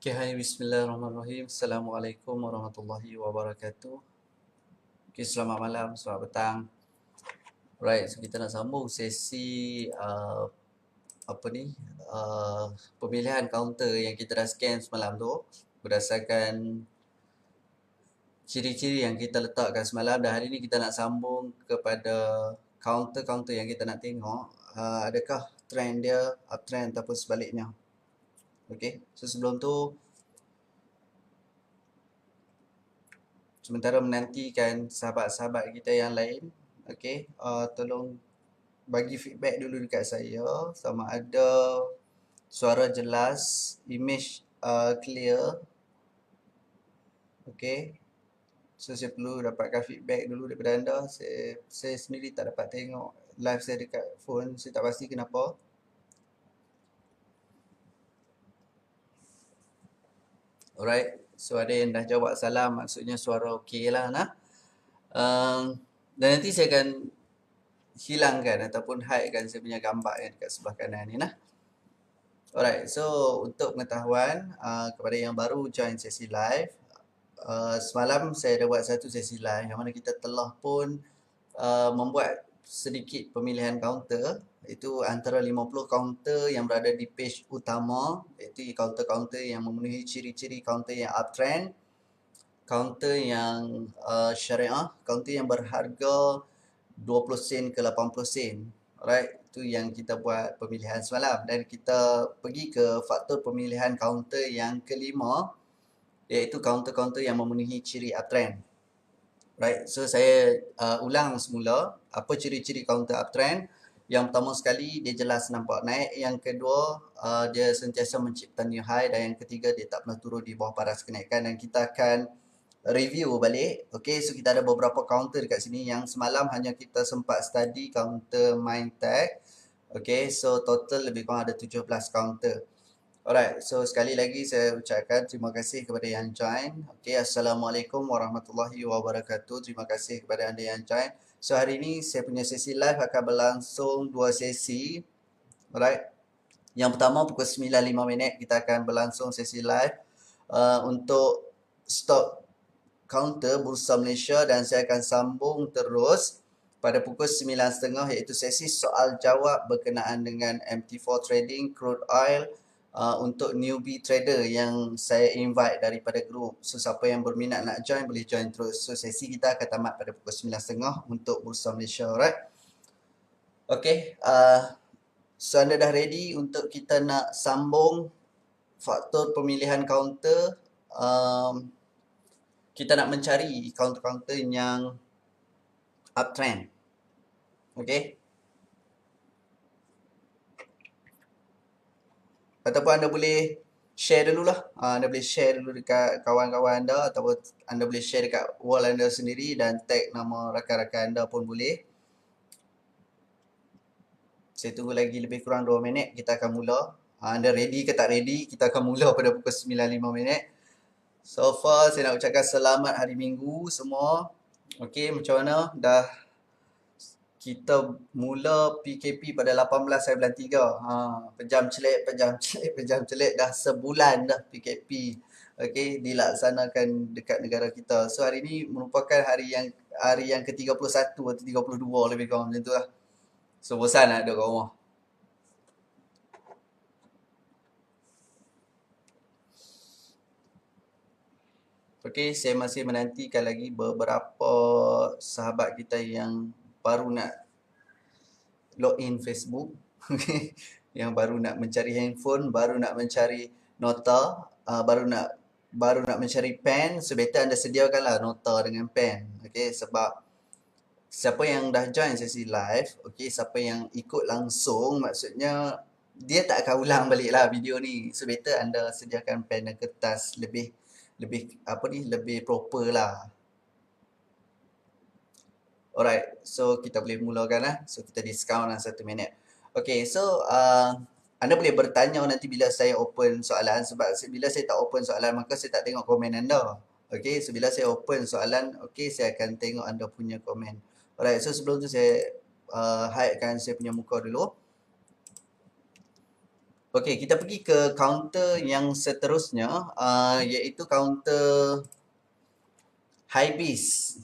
Okay, hai, bismillahirrahmanirrahim. Assalamualaikum warahmatullahi wabarakatuh. Okay, selamat malam, selamat petang. Right, so kita nak sambung sesi apa ni? Pemilihan kaunter yang kita dah scan semalam tu berdasarkan ciri-ciri yang kita letakkan semalam, dan hari ni kita nak sambung kepada kaunter-kaunter yang kita nak tengok adakah trend dia uptrend ataupun sebaliknya. Okay, so sebelum tu sementara menantikan sahabat-sahabat kita yang lain, okey, tolong bagi feedback dulu dekat saya sama ada suara jelas, image clear. Okey. So saya perlu dapatkan feedback dulu daripada anda. Saya sendiri tak dapat tengok live saya dekat phone. Saya tak pasti kenapa. Alright. So ada yang dah jawab salam, maksudnya suara okey lah nah. Dan nanti saya akan hilangkan ataupun hidekan saya punya gambar yang dekat sebelah kanan ni nah. Alright, so untuk pengetahuan kepada yang baru join sesi live, semalam saya ada buat satu sesi live yang mana kita telah pun membuat sedikit pemilihan kaunter, itu antara 50 kaunter yang berada di page utama, iaitu kaunter-kaunter yang memenuhi ciri-ciri kaunter yang uptrend, kaunter yang syariah, kaunter yang berharga 20 sen ke 80 sen. Alright, itu yang kita buat pemilihan semalam, dan kita pergi ke faktor pemilihan kaunter yang kelima, iaitu kaunter-kaunter yang memenuhi ciri uptrend. Right, so saya ulang semula apa ciri-ciri kaunter uptrend. Yang pertama sekali, dia jelas nampak naik. Yang kedua, dia sentiasa mencipta new high. Dan yang ketiga, dia tak pernah turun di bawah paras kenaikan. Dan kita akan review balik. Okay, so kita ada beberapa counter dekat sini. Yang semalam hanya kita sempat study counter Mindtech. Okay, so total lebih kurang ada 17 counter. Alright, so sekali lagi saya ucapkan terima kasih kepada yang join. Okay, Assalamualaikum warahmatullahi wabarakatuh. Terima kasih kepada anda yang join. So hari ini saya punya sesi live akan berlangsung 2 sesi. Alright, yang pertama pukul 9.05 kita akan berlangsung sesi live untuk stock counter Bursa Malaysia, dan saya akan sambung terus pada pukul 9.30 iaitu sesi soal jawab berkenaan dengan MT4 trading, crude oil, untuk newbie trader yang saya invite daripada grup. So siapa yang berminat nak join boleh join terus. So sesi kita akan tamat pada pukul 9.30 untuk Bursa Malaysia, alright? Okay, so anda dah ready untuk kita nak sambung faktor pemilihan kaunter. Kita nak mencari kaunter-kaunter yang uptrend. Okay, ataupun anda boleh share dululah. Anda boleh share dulu dekat kawan-kawan anda, ataupun anda boleh share dekat wall anda sendiri dan tag nama rakan-rakan anda pun boleh. Saya tunggu lagi lebih kurang 2 minit, kita akan mula. Anda ready ke tak ready? Kita akan mula pada pukul 9.05. So far saya nak ucapkan selamat hari Minggu semua. Okay, macam mana? Dah kita mula PKP pada 18 hari bulan 3. Pejam celik dah sebulan dah PKP. Okey, dilaksanakan dekat negara kita. So hari ini merupakan hari yang ke-31 atau 32 lebih kurang macam tu lah. So bosan nak duduk kat rumah. Okey, saya masih menantikan lagi beberapa sahabat kita yang baru nak login Facebook. Okay, yang baru nak mencari handphone, baru nak mencari nota, baru nak mencari pen. So better anda sediakanlah nota dengan pen. Okay, sebab siapa yang dah join sesi live, okay, siapa yang ikut langsung, maksudnya dia tak akan ulang balik lah video ni. So better anda sediakan pen dan kertas lebih lebih proper lah. Alright, so kita boleh mulakan lah. So kita discount lah 1 minit. Okay, so anda boleh bertanya nanti bila saya open soalan, sebab bila saya tak open soalan maka saya tak tengok komen anda. Okay, so bila saya open soalan, okay, saya akan tengok anda punya komen. Alright, so sebelum tu saya hidekan saya punya muka dulu. Okey, kita pergi ke kaunter yang seterusnya, iaitu kaunter Hypebeast.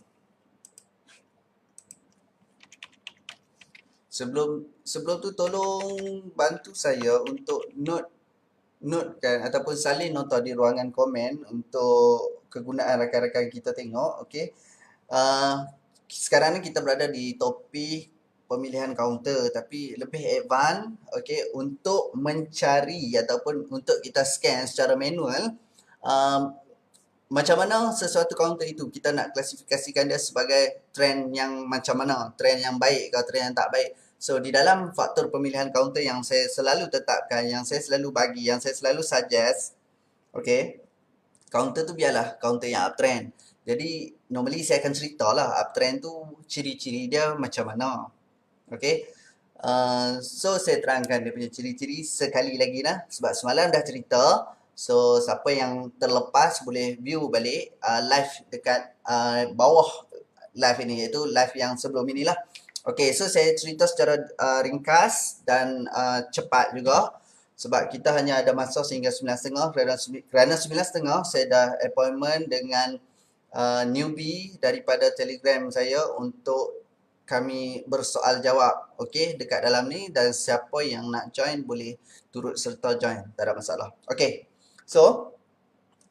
Sebelum tu tolong bantu saya untuk notekan ataupun salin nota di ruangan komen untuk kegunaan rakan-rakan kita tengok, okey. Uh, Sekarang ni kita berada di topik pemilihan kaunter tapi lebih advance, okey, untuk mencari ataupun untuk kita scan secara manual, um, macam mana sesuatu kaunter itu kita nak klasifikasikan dia sebagai trend yang macam mana, trend yang baik ke trend yang tak baik. So di dalam faktor pemilihan kaunter yang saya selalu tetapkan, yang saya selalu bagi, yang saya selalu suggest, okay, kaunter tu biarlah kaunter yang uptrend. Jadi normally saya akan cerita lah uptrend tu ciri-ciri dia macam mana. Okay. So saya terangkan dia punya ciri-ciri sekali lagi lah sebab semalam dah cerita. So siapa yang terlepas boleh view balik live dekat bawah live ini, iaitu live yang sebelum inilah. Okay, so saya cerita secara ringkas dan cepat juga sebab kita hanya ada masa sehingga 9.30 kerana 9.30 saya dah appointment dengan newbie daripada Telegram saya untuk kami bersoal jawab, okey, dekat dalam ni, dan siapa yang nak join boleh turut serta join, tak ada masalah. Okey. So,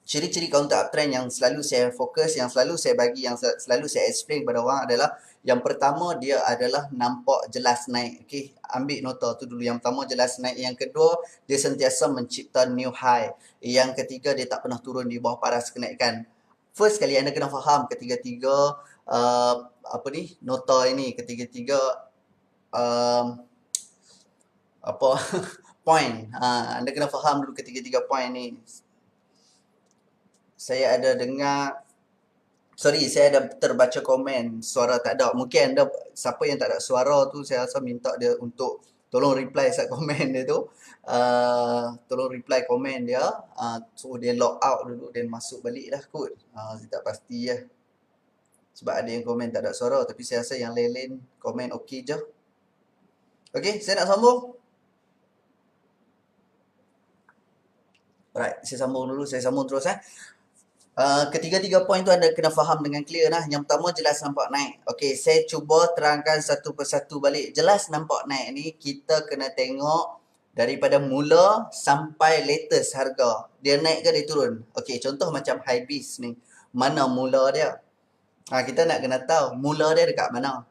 ciri-ciri counter uptrend yang selalu saya fokus, yang selalu saya bagi, yang selalu saya explain kepada orang adalah yang pertama dia adalah nampak jelas naik. Okey, ambil nota tu dulu. Yang pertama jelas naik, yang kedua dia sentiasa mencipta new high. Yang ketiga dia tak pernah turun di bawah paras kenaikan. First kali anda kena faham ketiga-tiga nota ini, ketiga-tiga apa point. Anda kena faham dulu ketiga-tiga point ni. Saya ada dengar, saya ada terbaca komen suara tak ada. Mungkin anda, siapa yang tak ada suara tu, saya rasa minta dia untuk tolong reply sat komen dia tu. Tolong reply komen dia. So dia log out dulu dan masuk balik lah kot. Saya tak pasti lah. Sebab ada yang komen tak ada suara, tapi saya rasa yang lain-lain komen okey je. Okey, saya nak sambung. Alright, saya sambung dulu, saya sambung terus ketiga-tiga poin tu anda kena faham dengan clear lah. Yang pertama jelas nampak naik. Okey, saya cuba terangkan satu persatu balik. Jelas nampak naik ni kita kena tengok daripada mula sampai latest harga. Dia naik ke dia turun? Okey, contoh macam Hypebeast ni. Mana mula dia? Kita nak kena tahu mula dia dekat mana.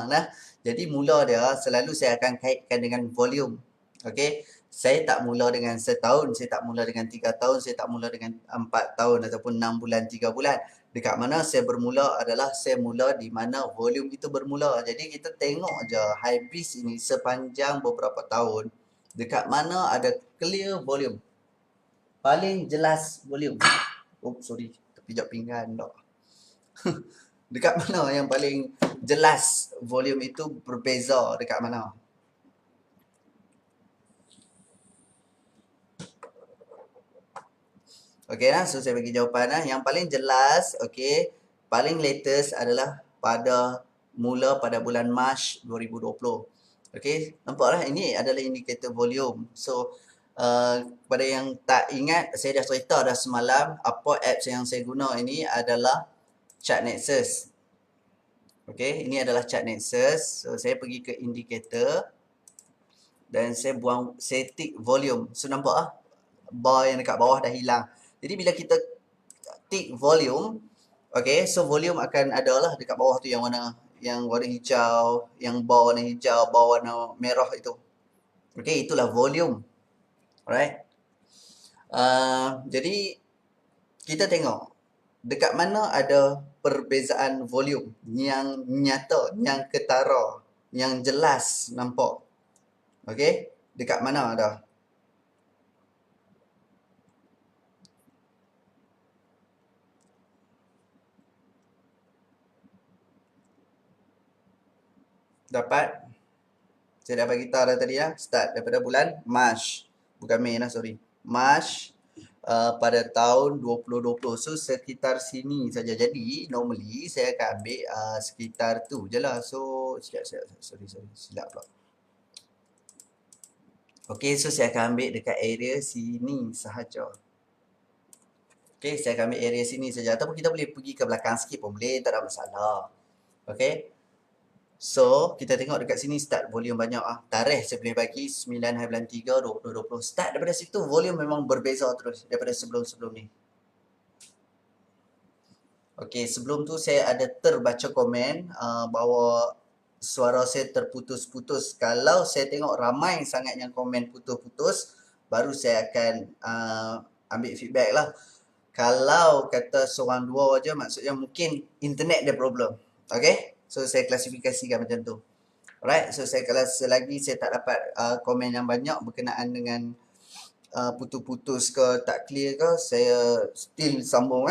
Nah. Jadi mula dia selalu saya akan kaitkan dengan volume. Okey. Saya tak mula dengan setahun, saya tak mula dengan 3 tahun, saya tak mula dengan 4 tahun ataupun 6 bulan, 3 bulan. Dekat mana saya bermula adalah saya mula di mana volume itu bermula. Jadi kita tengok je Hypebeast ini sepanjang beberapa tahun. Dekat mana ada clear volume. Paling jelas volume. Oh sorry, terpijak pinggan tak. Dekat mana yang paling jelas volume itu berbeza dekat mana? Okey lah, so saya bagi jawapan lah. Yang paling jelas, okey, paling latest adalah pada bulan Mac 2020. Okey, nampaklah ini adalah indikator volume. So, kepada yang tak ingat, saya dah cerita dah semalam apa apps yang saya guna ini adalah Chart Nexus. Okey, ini adalah Chart Nexus. So, saya pergi ke indikator dan saya tick volume. So, nampak lah, bar yang dekat bawah dah hilang. Jadi bila kita tick volume, okay, so volume akan ada lah dekat bawah tu yang warna hijau, yang bar warna hijau, bar warna merah itu. Okay, itulah volume. Alright. Jadi kita tengok dekat mana ada perbezaan volume yang nyata, yang ketara, yang jelas nampak. Okay, dekat mana ada? Dapat? Saya dah bagi tahu dah tadi ya. Start daripada bulan Mac. Bukan Mei lah, sorry. Mac pada tahun 2020. So sekitar sini saja. Jadi normally saya akan ambil sekitar tu je lah. So sekejap, sorry. Silap pula. Okey, so saya akan ambil dekat area sini sahaja. Okey, saya akan ambil area sini saja. Ataupun kita boleh pergi ke belakang sikit pun boleh, tak ada masalah. Okey. So, kita tengok dekat sini start volume banyak ah. Tarikh saya boleh bagi 9/3 2020. Start daripada situ volume memang berbeza terus daripada sebelum-sebelum ni. Okey, sebelum tu saya ada terbaca komen bahawa suara saya terputus-putus. Kalau saya tengok ramai sangat yang komen putus-putus, baru saya akan ambil feedback lah. Kalau kata seorang dua aja, maksudnya mungkin internet dia problem. Okay? So, saya klasifikasikan macam tu. Alright, so saya kalau selagi saya tak dapat komen yang banyak berkenaan dengan putus-putus ke tak clear ke, saya still sambung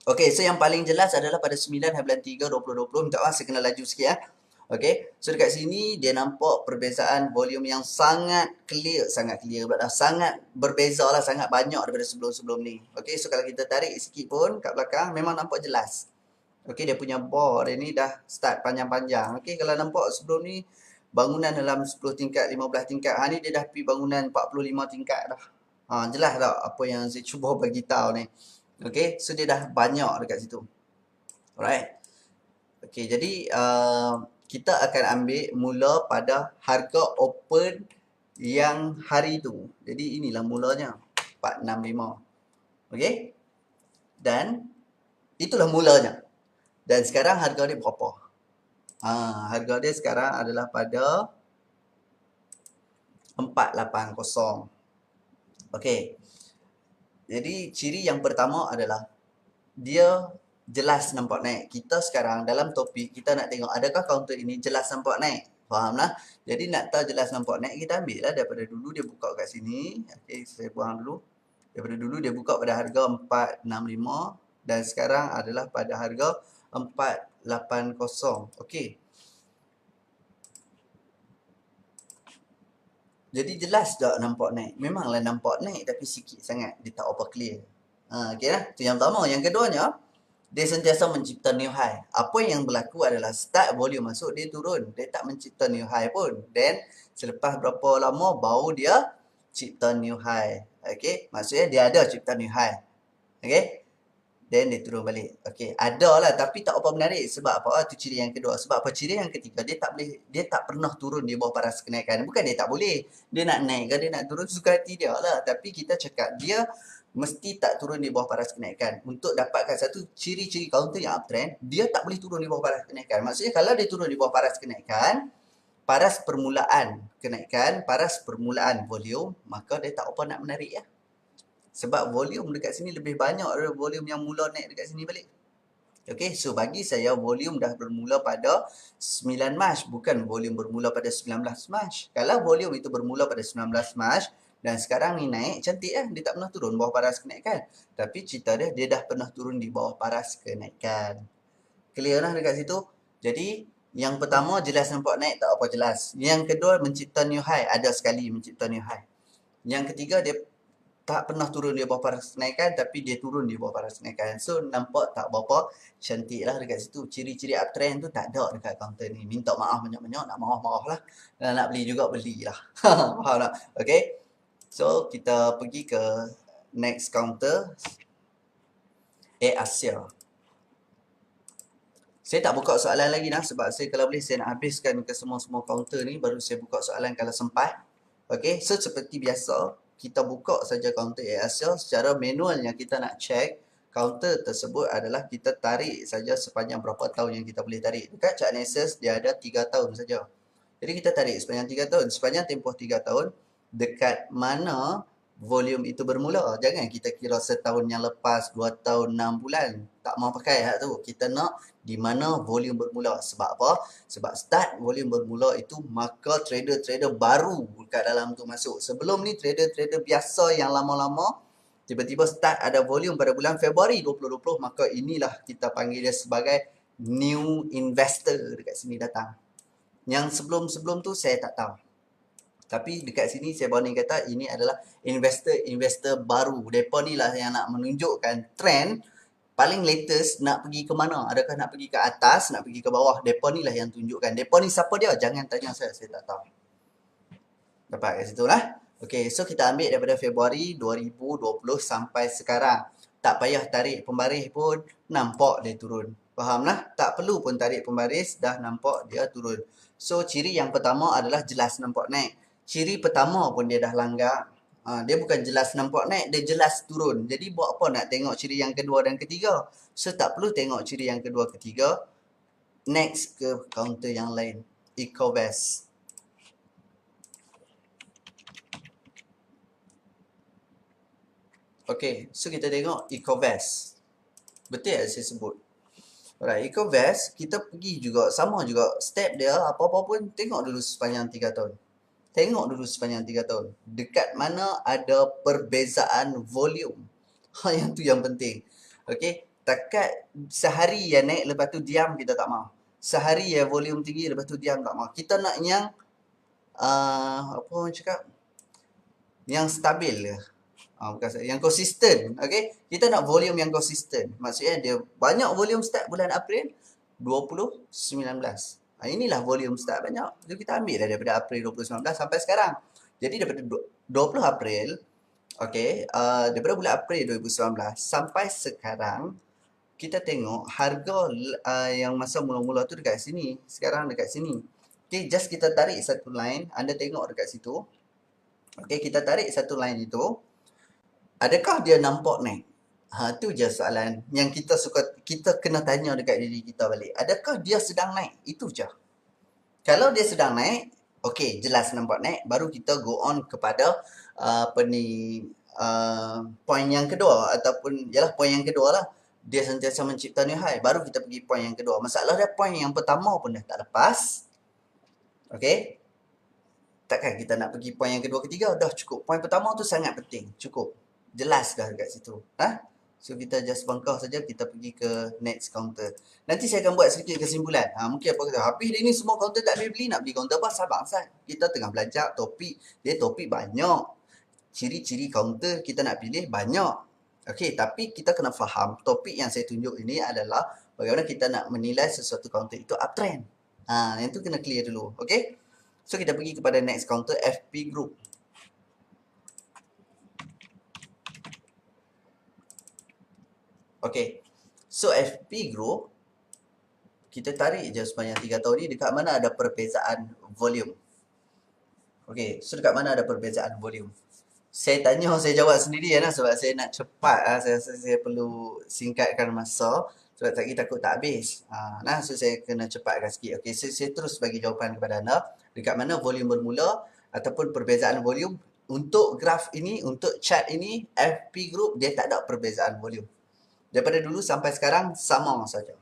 Okay, so yang paling jelas adalah pada 9/3/2020. Minta maaf, saya kena laju sikit Okay, so dekat sini dia nampak perbezaan volume yang sangat clear pula, sangat berbeza lah, sangat banyak daripada sebelum-sebelum ni. Okay, so kalau kita tarik sikit pun kat belakang memang nampak jelas. Okay, dia punya bar dia ni dah start panjang-panjang. Okay, kalau nampak sebelum ni bangunan dalam 10 tingkat, 15 tingkat. Ha ni dia dah pergi bangunan 45 tingkat dah. Jelas tak apa yang saya cuba bagi tahu ni. Okay, so dia dah banyak dekat situ. Alright. Okay, jadi kita akan ambil mula pada harga open yang hari tu. Jadi inilah mulanya. 465. Okay. Dan itulah mulanya. Dan sekarang harga dia berapa? Harga dia sekarang adalah pada 480. Okay. Jadi ciri yang pertama adalah dia jelas nampak naik. Kita sekarang dalam topik kita nak tengok adakah kaunter ini jelas nampak naik. Faham lah? Jadi nak tahu jelas nampak naik, kita ambil lah daripada dulu dia buka kat sini. Okay, saya buang dulu. Daripada dulu dia buka pada harga 465 dan sekarang adalah pada harga 480. Okay. Jadi jelas tak nampak naik? Memanglah nampak naik tapi sikit sangat. Dia tak apa clear. Okay lah. Itu yang pertama. Yang keduanya, dia sentiasa mencipta new high. Apa yang berlaku adalah start volume masuk, dia turun. Dia tak mencipta new high pun. Then, selepas berapa lama, baru dia cipta new high. Okay. Maksudnya dia ada cipta new high. Okay. Then dia turun balik. Okay, ada lah tapi tak apa menarik. Sebab apa? Itu ciri yang kedua. Sebab apa? Ciri yang ketiga, dia tak pernah turun di bawah paras kenaikan. Bukan dia tak boleh. Dia nak naik ke, dia nak turun, suka hati dia lah. Tapi kita cakap, dia mesti tak turun di bawah paras kenaikan. Untuk dapatkan satu ciri-ciri counter yang uptrend, dia tak boleh turun di bawah paras kenaikan. Maksudnya kalau dia turun di bawah paras kenaikan, paras permulaan kenaikan, paras permulaan volume, maka dia tak apa nak menarik ya. Sebab volume dekat sini lebih banyak daripada volume yang mula naik dekat sini balik. Okay, so bagi saya volume dah bermula pada 9 Mac, bukan volume bermula pada 19 Mac. Kalau volume itu bermula pada 19 Mac dan sekarang ni naik, cantik dia tak pernah turun bawah paras kenaikan. Tapi cerita dia dah pernah turun di bawah paras kenaikan. Clear lah dekat situ. Jadi, yang pertama jelas nampak naik, tak apa jelas. Yang kedua mencipta new high, ada sekali mencipta new high. Yang ketiga dia tak pernah turun di bawah paras kenaikan tapi dia turun di bawah paras kenaikan. So nampak tak berapa cantik lah dekat situ. Ciri-ciri uptrend tu tak ada dekat counter ni. Minta maaf banyak-banyak, nak marah-marah lah. Dan nak beli juga belilah. Faham tak? Okay. So kita pergi ke next counter. Asia. Saya tak buka soalan lagi dah sebab saya kalau boleh saya nak habiskan ke semua-semua counter ni baru saya buka soalan kalau sempat. Okay. So seperti biasa kita buka saja counter Asia secara manualnya kita nak check counter tersebut adalah kita tarik saja sepanjang berapa tahun yang kita boleh tarik. Dekat chart Nexus dia ada 3 tahun saja. Jadi kita tarik sepanjang 3 tahun. Sepanjang tempoh 3 tahun dekat mana volume itu bermula. Jangan kita kira setahun yang lepas, 2 tahun, 6 bulan. Tak mau pakai hak tu. Kita nak di mana volume bermula. Sebab apa? Sebab start volume bermula itu maka trader-trader baru kat dalam tu masuk. Sebelum ni trader-trader biasa yang lama-lama tiba-tiba start ada volume pada bulan Februari 2020, maka inilah kita panggil dia sebagai new investor dekat sini datang. Yang sebelum-sebelum tu saya tak tahu. Tapi dekat sini saya berani kata ini adalah investor-investor baru. Mereka ni lah yang nak menunjukkan trend paling latest nak pergi ke mana. Adakah nak pergi ke atas, nak pergi ke bawah. Mereka ni lah yang tunjukkan. Mereka ni siapa dia? Jangan tanya saya tak tahu. Dapat kat situ lah. Okay, so kita ambil daripada Februari 2020 sampai sekarang. Tak payah tarik pembaris pun nampak dia turun. Faham lah? Tak perlu pun tarik pembaris, dah nampak dia turun. So, ciri yang pertama adalah jelas nampak naik. Ciri pertama pun dia dah langgar. Dia bukan jelas nampak naik, dia jelas turun. Jadi, buat apa nak tengok ciri yang kedua dan ketiga? So, tak perlu tengok ciri yang kedua, ketiga. Next ke counter yang lain. Ecovest. Okay, so kita tengok Ecovest. Betul yang saya sebut. Alright, Ecovest, kita pergi juga, sama juga. Step dia, apa-apa pun, tengok dulu sepanjang 3 tahun. Tengok dulu sepanjang 3 tahun. Dekat mana ada perbezaan volume. Yang tu yang penting. Okay, takat sehari yang naik, lepas tu diam, kita tak mahu. Sehari yang volume tinggi, lepas tu diam, tak mahu. Kita nak yang, apa orang cakap? Yang stabil ke? Bukan yang konsisten, okay? Kita nak volume yang konsisten. Maksudnya dia banyak volume start bulan April 2019. Inilah volume start banyak. Jadi kita ambil daripada April 2019 sampai sekarang. Jadi daripada 20 April, okay, daripada bulan April 2019 sampai sekarang, kita tengok harga yang masa mula-mula tu dekat sini. Sekarang dekat sini. Okay, just kita tarik satu line. Anda tengok dekat situ. Okay, kita tarik satu line itu. Adakah dia nampak naik? Tu je soalan yang kita kena tanya dekat diri kita balik. Adakah dia sedang naik? Itu je. Kalau dia sedang naik, okey, jelas nampak naik, baru kita go on kepada point yang kedua ataupun yalah point yang kedua lah. Dia sentiasa mencipta new high, baru kita pergi point yang kedua. Masalah dia point yang pertama pun dah tak lepas. Okey. Takkan kita nak pergi point yang kedua, ketiga, dah cukup. Point pertama tu sangat penting, cukup. Jelas dah dekat situ. So kita just bangkah saja, kita pergi ke next counter. Nanti saya akan buat sedikit kesimpulan. Mungkin apa kata, habis dia ni semua counter tak boleh beli, nak beli counter apa? Sabar Ustaz. Kita tengah belajar topik. Dia topik banyak. Ciri-ciri counter kita nak pilih banyak. Okey, tapi kita kena faham topik yang saya tunjuk ini adalah bagaimana kita nak menilai sesuatu counter itu uptrend. Yang tu kena clear dulu. Okey? So kita pergi kepada next counter, FP Group. Okay, so FP Group, kita tarik je sepanjang 3 tahun ni dekat mana ada perbezaan volume. Okay, so dekat mana ada perbezaan volume. Saya tanya, saya jawab sendiri lah sebab saya nak cepat. Saya perlu singkatkan masa sebab takut tak habis. So saya kena cepatkan sikit. Okay, saya terus bagi jawapan kepada anda. Dekat mana volume bermula ataupun perbezaan volume. Untuk graf ini, untuk chart ini, FP Group dia tak ada perbezaan volume. Daripada dulu sampai sekarang sama saja.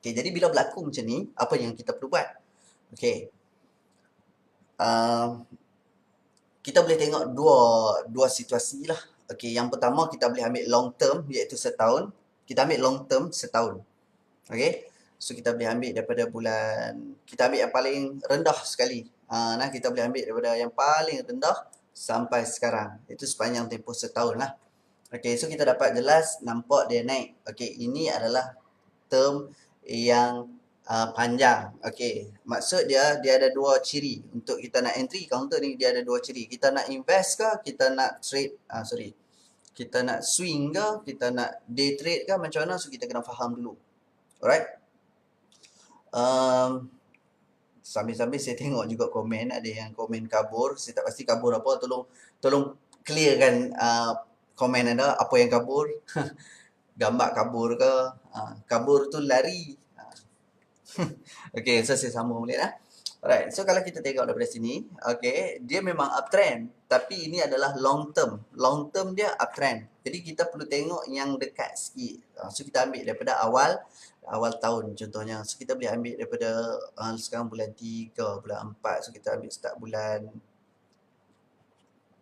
Okay, jadi bila berlaku macam ni, apa yang kita perlu buat? Okay. Kita boleh tengok dua situasi lah. Okay, yang pertama kita boleh ambil long term iaitu setahun. Kita ambil long term setahun. Okay. So kita boleh ambil daripada bulan, kita ambil yang paling rendah sekali. Kita boleh ambil daripada yang paling rendah sampai sekarang. Itu sepanjang tempoh setahun lah. Okay, so kita dapat jelas nampak dia naik. Okay, ini adalah term yang panjang. Okay, maksud dia ada dua ciri. Untuk kita nak entry counter ni, dia ada dua ciri. Kita nak invest ke, kita nak trade, kita nak swing ke, kita nak day trade ke, macam mana? So kita kena faham dulu. Alright. Sambil-sambil saya tengok juga komen, ada yang komen kabur. Saya tak pasti kabur apa, tolong clearkan komen anda, apa yang kabur. Gambar kabur ke, kabur tu lari. Okay, so saya sambung balik lah. Alright, so kalau kita tengok daripada sini, okay, dia memang uptrend, tapi ini adalah long term. Long term dia uptrend. Jadi kita perlu tengok yang dekat sikit. So kita ambil daripada awal tahun contohnya. So kita boleh ambil daripada sekarang bulan 3, bulan 4. So kita ambil start bulan,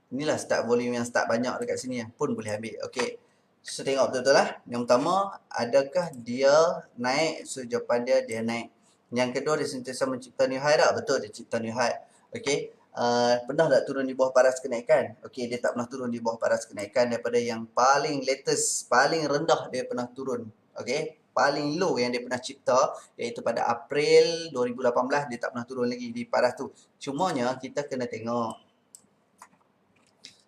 inilah start volume yang start banyak dekat sini pun boleh ambil. Okay, so tengok betul-betul lah. Yang pertama, adakah dia naik? So jawapan dia naik. Yang kedua, dia sentiasa mencipta new high tak? Betul, dia cipta new high. Okay, pernah tak turun di bawah paras kenaikan? Okay, dia tak pernah turun di bawah paras kenaikan. Daripada yang paling latest, paling rendah dia pernah turun. Okay, paling low yang dia pernah cipta, iaitu pada April 2018. Dia tak pernah turun lagi di paras tu. Cumanya kita kena tengok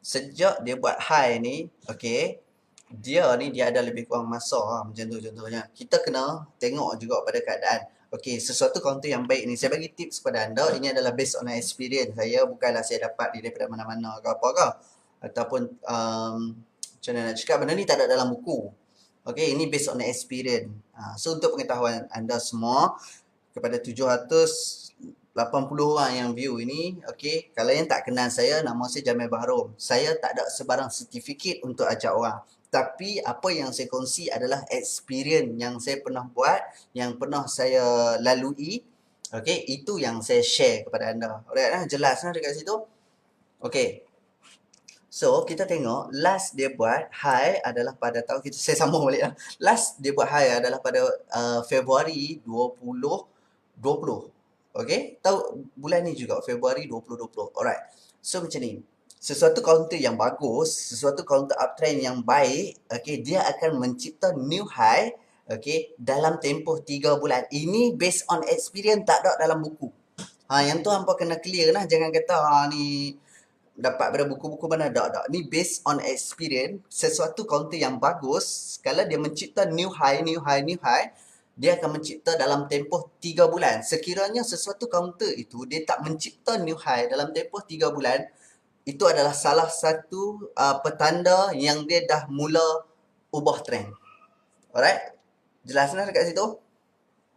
sejak dia buat high ni, okay, dia ada lebih kurang masa macam tu contohnya. Kita kena tengok juga pada keadaan. Okay, sesuatu counter yang baik ni, saya bagi tips kepada anda, ini adalah based on experience saya, bukanlah saya dapat ni daripada mana-mana ke apa ke. Ataupun, macam mana nak cakap, benda ni tak ada dalam buku. Okay, ini based on experience. So, untuk pengetahuan anda semua, kepada 780 orang yang view ini, okay, kalau yang tak kenal saya, nama saya Jamil Bahrom. Saya tak ada sebarang sertifikat untuk ajak orang. Tapi apa yang saya kongsi adalah experience yang saya pernah buat, yang pernah saya lalui. Okay, itu yang saya share kepada anda. Alright, jelas dekat situ? Okay. So, kita tengok last dia buat high adalah pada tahun, saya sambung balik lah. Last dia buat high adalah pada Februari 2020. Okay, tahu bulan ni juga, Februari 2020. Alright. So, macam ni. Sesuatu counter yang bagus, sesuatu counter uptrend yang baik, okay, dia akan mencipta new high, okay, dalam tempoh 3 bulan. Ini based on experience, tak ada dalam buku. Yang tu hampa kena clear lah. Jangan kata, ni dapat pada buku-buku mana, tak. Ni based on experience. Sesuatu counter yang bagus, kalau dia mencipta new high, dia akan mencipta dalam tempoh 3 bulan. Sekiranya sesuatu counter itu, dia tak mencipta new high dalam tempoh 3 bulan, itu adalah salah satu petanda yang dia dah mula ubah trend. Alright? Jelas lah dekat situ?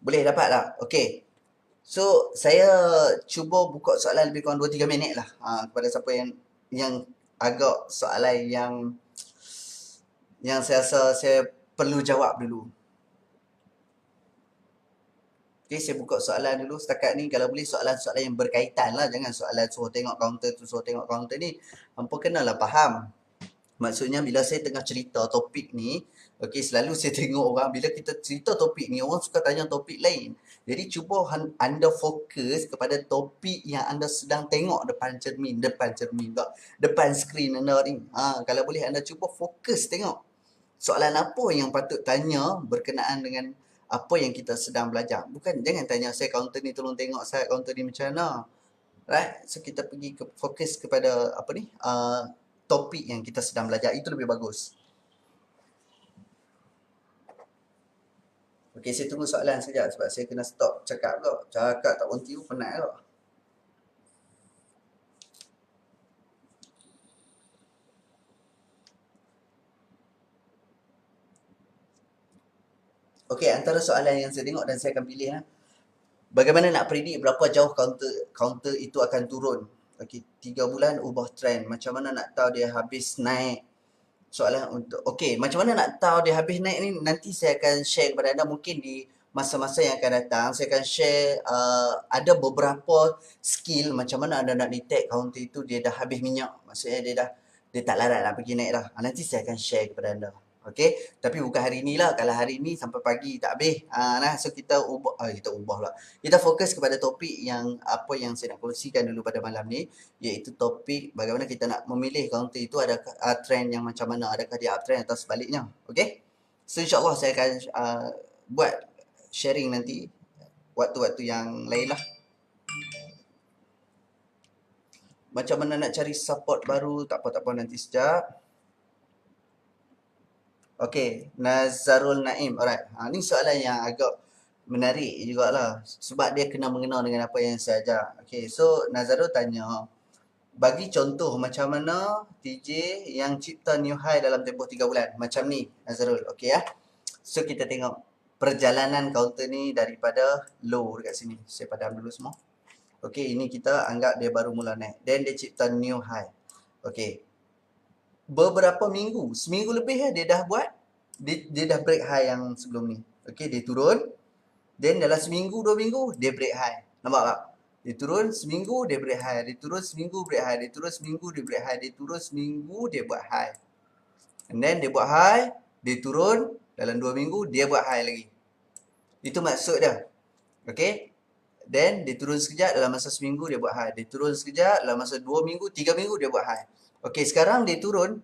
Boleh dapat tak? Okay. So, saya cuba buka soalan lebih kurang 2-3 minit lah. Kepada siapa yang agak soalan yang saya rasa saya perlu jawab dulu. Okay, saya buka soalan dulu setakat ni. Kalau boleh soalan-soalan yang berkaitan lah. Jangan soalan suruh tengok counter tu, suruh tengok counter ni. Hampa kenalah faham. Maksudnya bila saya tengah cerita topik ni, okay, selalu saya tengok orang, bila kita cerita topik ni, orang suka tanya topik lain. Jadi cuba anda fokus kepada topik yang anda sedang tengok depan skrin anda ni. Kalau boleh anda cuba fokus tengok. Soalan apa yang patut tanya berkenaan dengan apa yang kita sedang belajar. Jangan tanya saya counter ni, tolong tengok saya counter ni macam mana. Right? So kita pergi fokus kepada apa ni? Topik yang kita sedang belajar. Itu lebih bagus. Okey, saya tunggu soalan sekejap sebab saya kena stop cakap kau. Cakap tak berhenti pun penat kau. Okey, antara soalan yang saya tengok dan saya akan pilih bagaimana nak predict berapa jauh counter itu akan turun? Okey, 3 bulan ubah trend. Macam mana nak tahu dia habis naik? Soalan untuk okey, macam mana nak tahu dia habis naik ni, nanti saya akan share kepada anda mungkin di masa-masa yang akan datang. Saya akan share ada beberapa skill macam mana anda nak detect counter itu dia dah habis minyak. Maksudnya dia tak larat nak pergi naik dah. Nanti saya akan share kepada anda. Okey, tapi bukan hari ni lah. Kalau hari ni sampai pagi tak habis. So kita ubah lah. Kita fokus kepada topik yang apa yang saya nak kongsikan dulu pada malam ni, iaitu topik bagaimana kita nak memilih counter itu, adakah trend yang macam mana, adakah dia uptrend atau sebaliknya. Okey. So insya-Allah saya akan buat sharing nanti waktu-waktu yang lain lah. Macam mana nak cari support baru, tak apa nanti sekejap. Okey, Nazarul Naim. Alright. Ni soalan yang agak menarik jugalah sebab dia kena mengena dengan apa yang saya ajar. Okey, so Nazarul tanya, bagi contoh macam mana TJ yang cipta new high dalam tempoh 3 bulan. Macam ni Nazarul. Okey ya. So kita tengok perjalanan counter ni daripada low dekat sini. Saya padam dulu semua. Okey, ini kita anggap dia baru mula naik. Then dia cipta new high. Okey. Beberapa minggu, seminggu lebih dia dah buat, dia dah break high yang sebelum ni. Okey, dia turun. Then dalam seminggu, 2 minggu, dia break high. Nampak tak? Dia turun seminggu, dia break high. Dia turun seminggu, break high. Dia turun seminggu, dia break high. Dia turun seminggu, dia buat high. And then dia buat high, dia turun. Dalam 2 minggu, dia buat high lagi. Itu maksud dia. Okay. Then dia turun sekejap, dalam masa seminggu dia buat high. Dia turun sekejap, dalam masa 2 minggu, 3 minggu dia buat high. Okay, sekarang dia turun.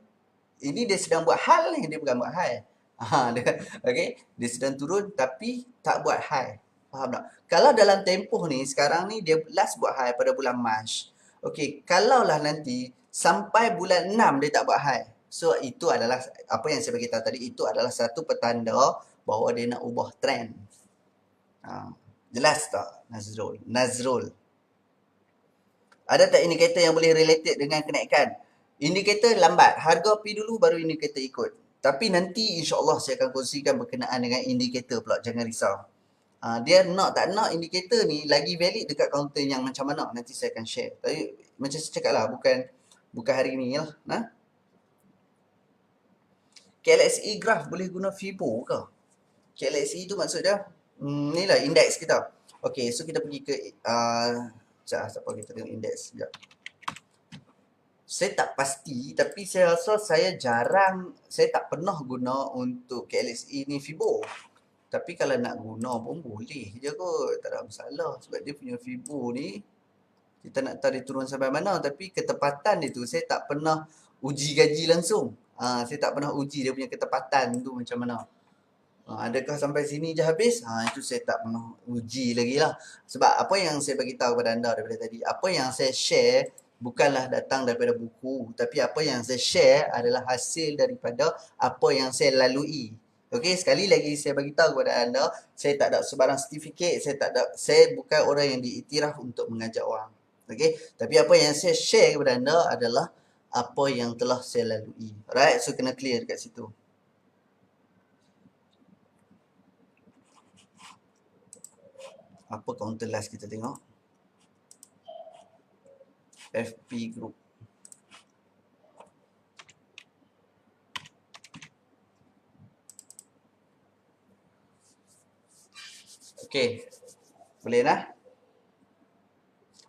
Ini dia sedang buat hal ni, dia bukan buat high. Okay, dia sedang turun tapi tak buat high. Faham tak? Kalau dalam tempoh ni, sekarang ni dia last buat high pada bulan Mac. Okay, kalaulah nanti sampai bulan 6 dia tak buat high. So, itu adalah, apa yang saya beritahu tadi, itu adalah satu petanda bahawa dia nak ubah trend. Jelas tak, Nazrul? Nazrul. Ada tak indikator yang boleh related dengan kenaikan? Indikator lambat. Harga pergi dulu baru indikator ikut. Tapi nanti insyaAllah saya akan kongsikan berkenaan dengan indikator pula. Jangan risau. Dia nak tak nak indikator ni lagi valid dekat kaunter yang macam mana. Nanti saya akan share. Tapi macam saya cakap lah. Bukan hari ni lah. KLSE graph boleh guna Fibo ke? KLSE tu maksud dia ni lah indeks kita. Okay, so kita pergi ke siapa kita tengok indeks sekejap. Saya tak pasti tapi saya rasa saya tak pernah guna untuk KLSE ni Fibo. Tapi kalau nak guna pun boleh je kot, tak ada masalah. Sebab dia punya Fibo ni kita nak tahu dia turun sampai mana, tapi ketepatan dia tu saya tak pernah uji gaji langsung. Saya tak pernah uji dia punya ketepatan tu macam mana. Adakah sampai sini je habis? Itu saya tak pernah uji lagi lah. Sebab apa yang saya bagi tahu kepada anda daripada tadi, apa yang saya share bukanlah datang daripada buku, tapi apa yang saya share adalah hasil daripada apa yang saya lalui. Okey, sekali lagi saya bagi tahu kepada anda, saya tak ada sebarang sertifikat, saya bukan orang yang diiktiraf untuk mengajar orang. Okey, tapi apa yang saya share kepada anda adalah apa yang telah saya lalui. Alright, so kena clear dekat situ. Apa counter last kita tengok? FP Group. Okey. Boleh dah?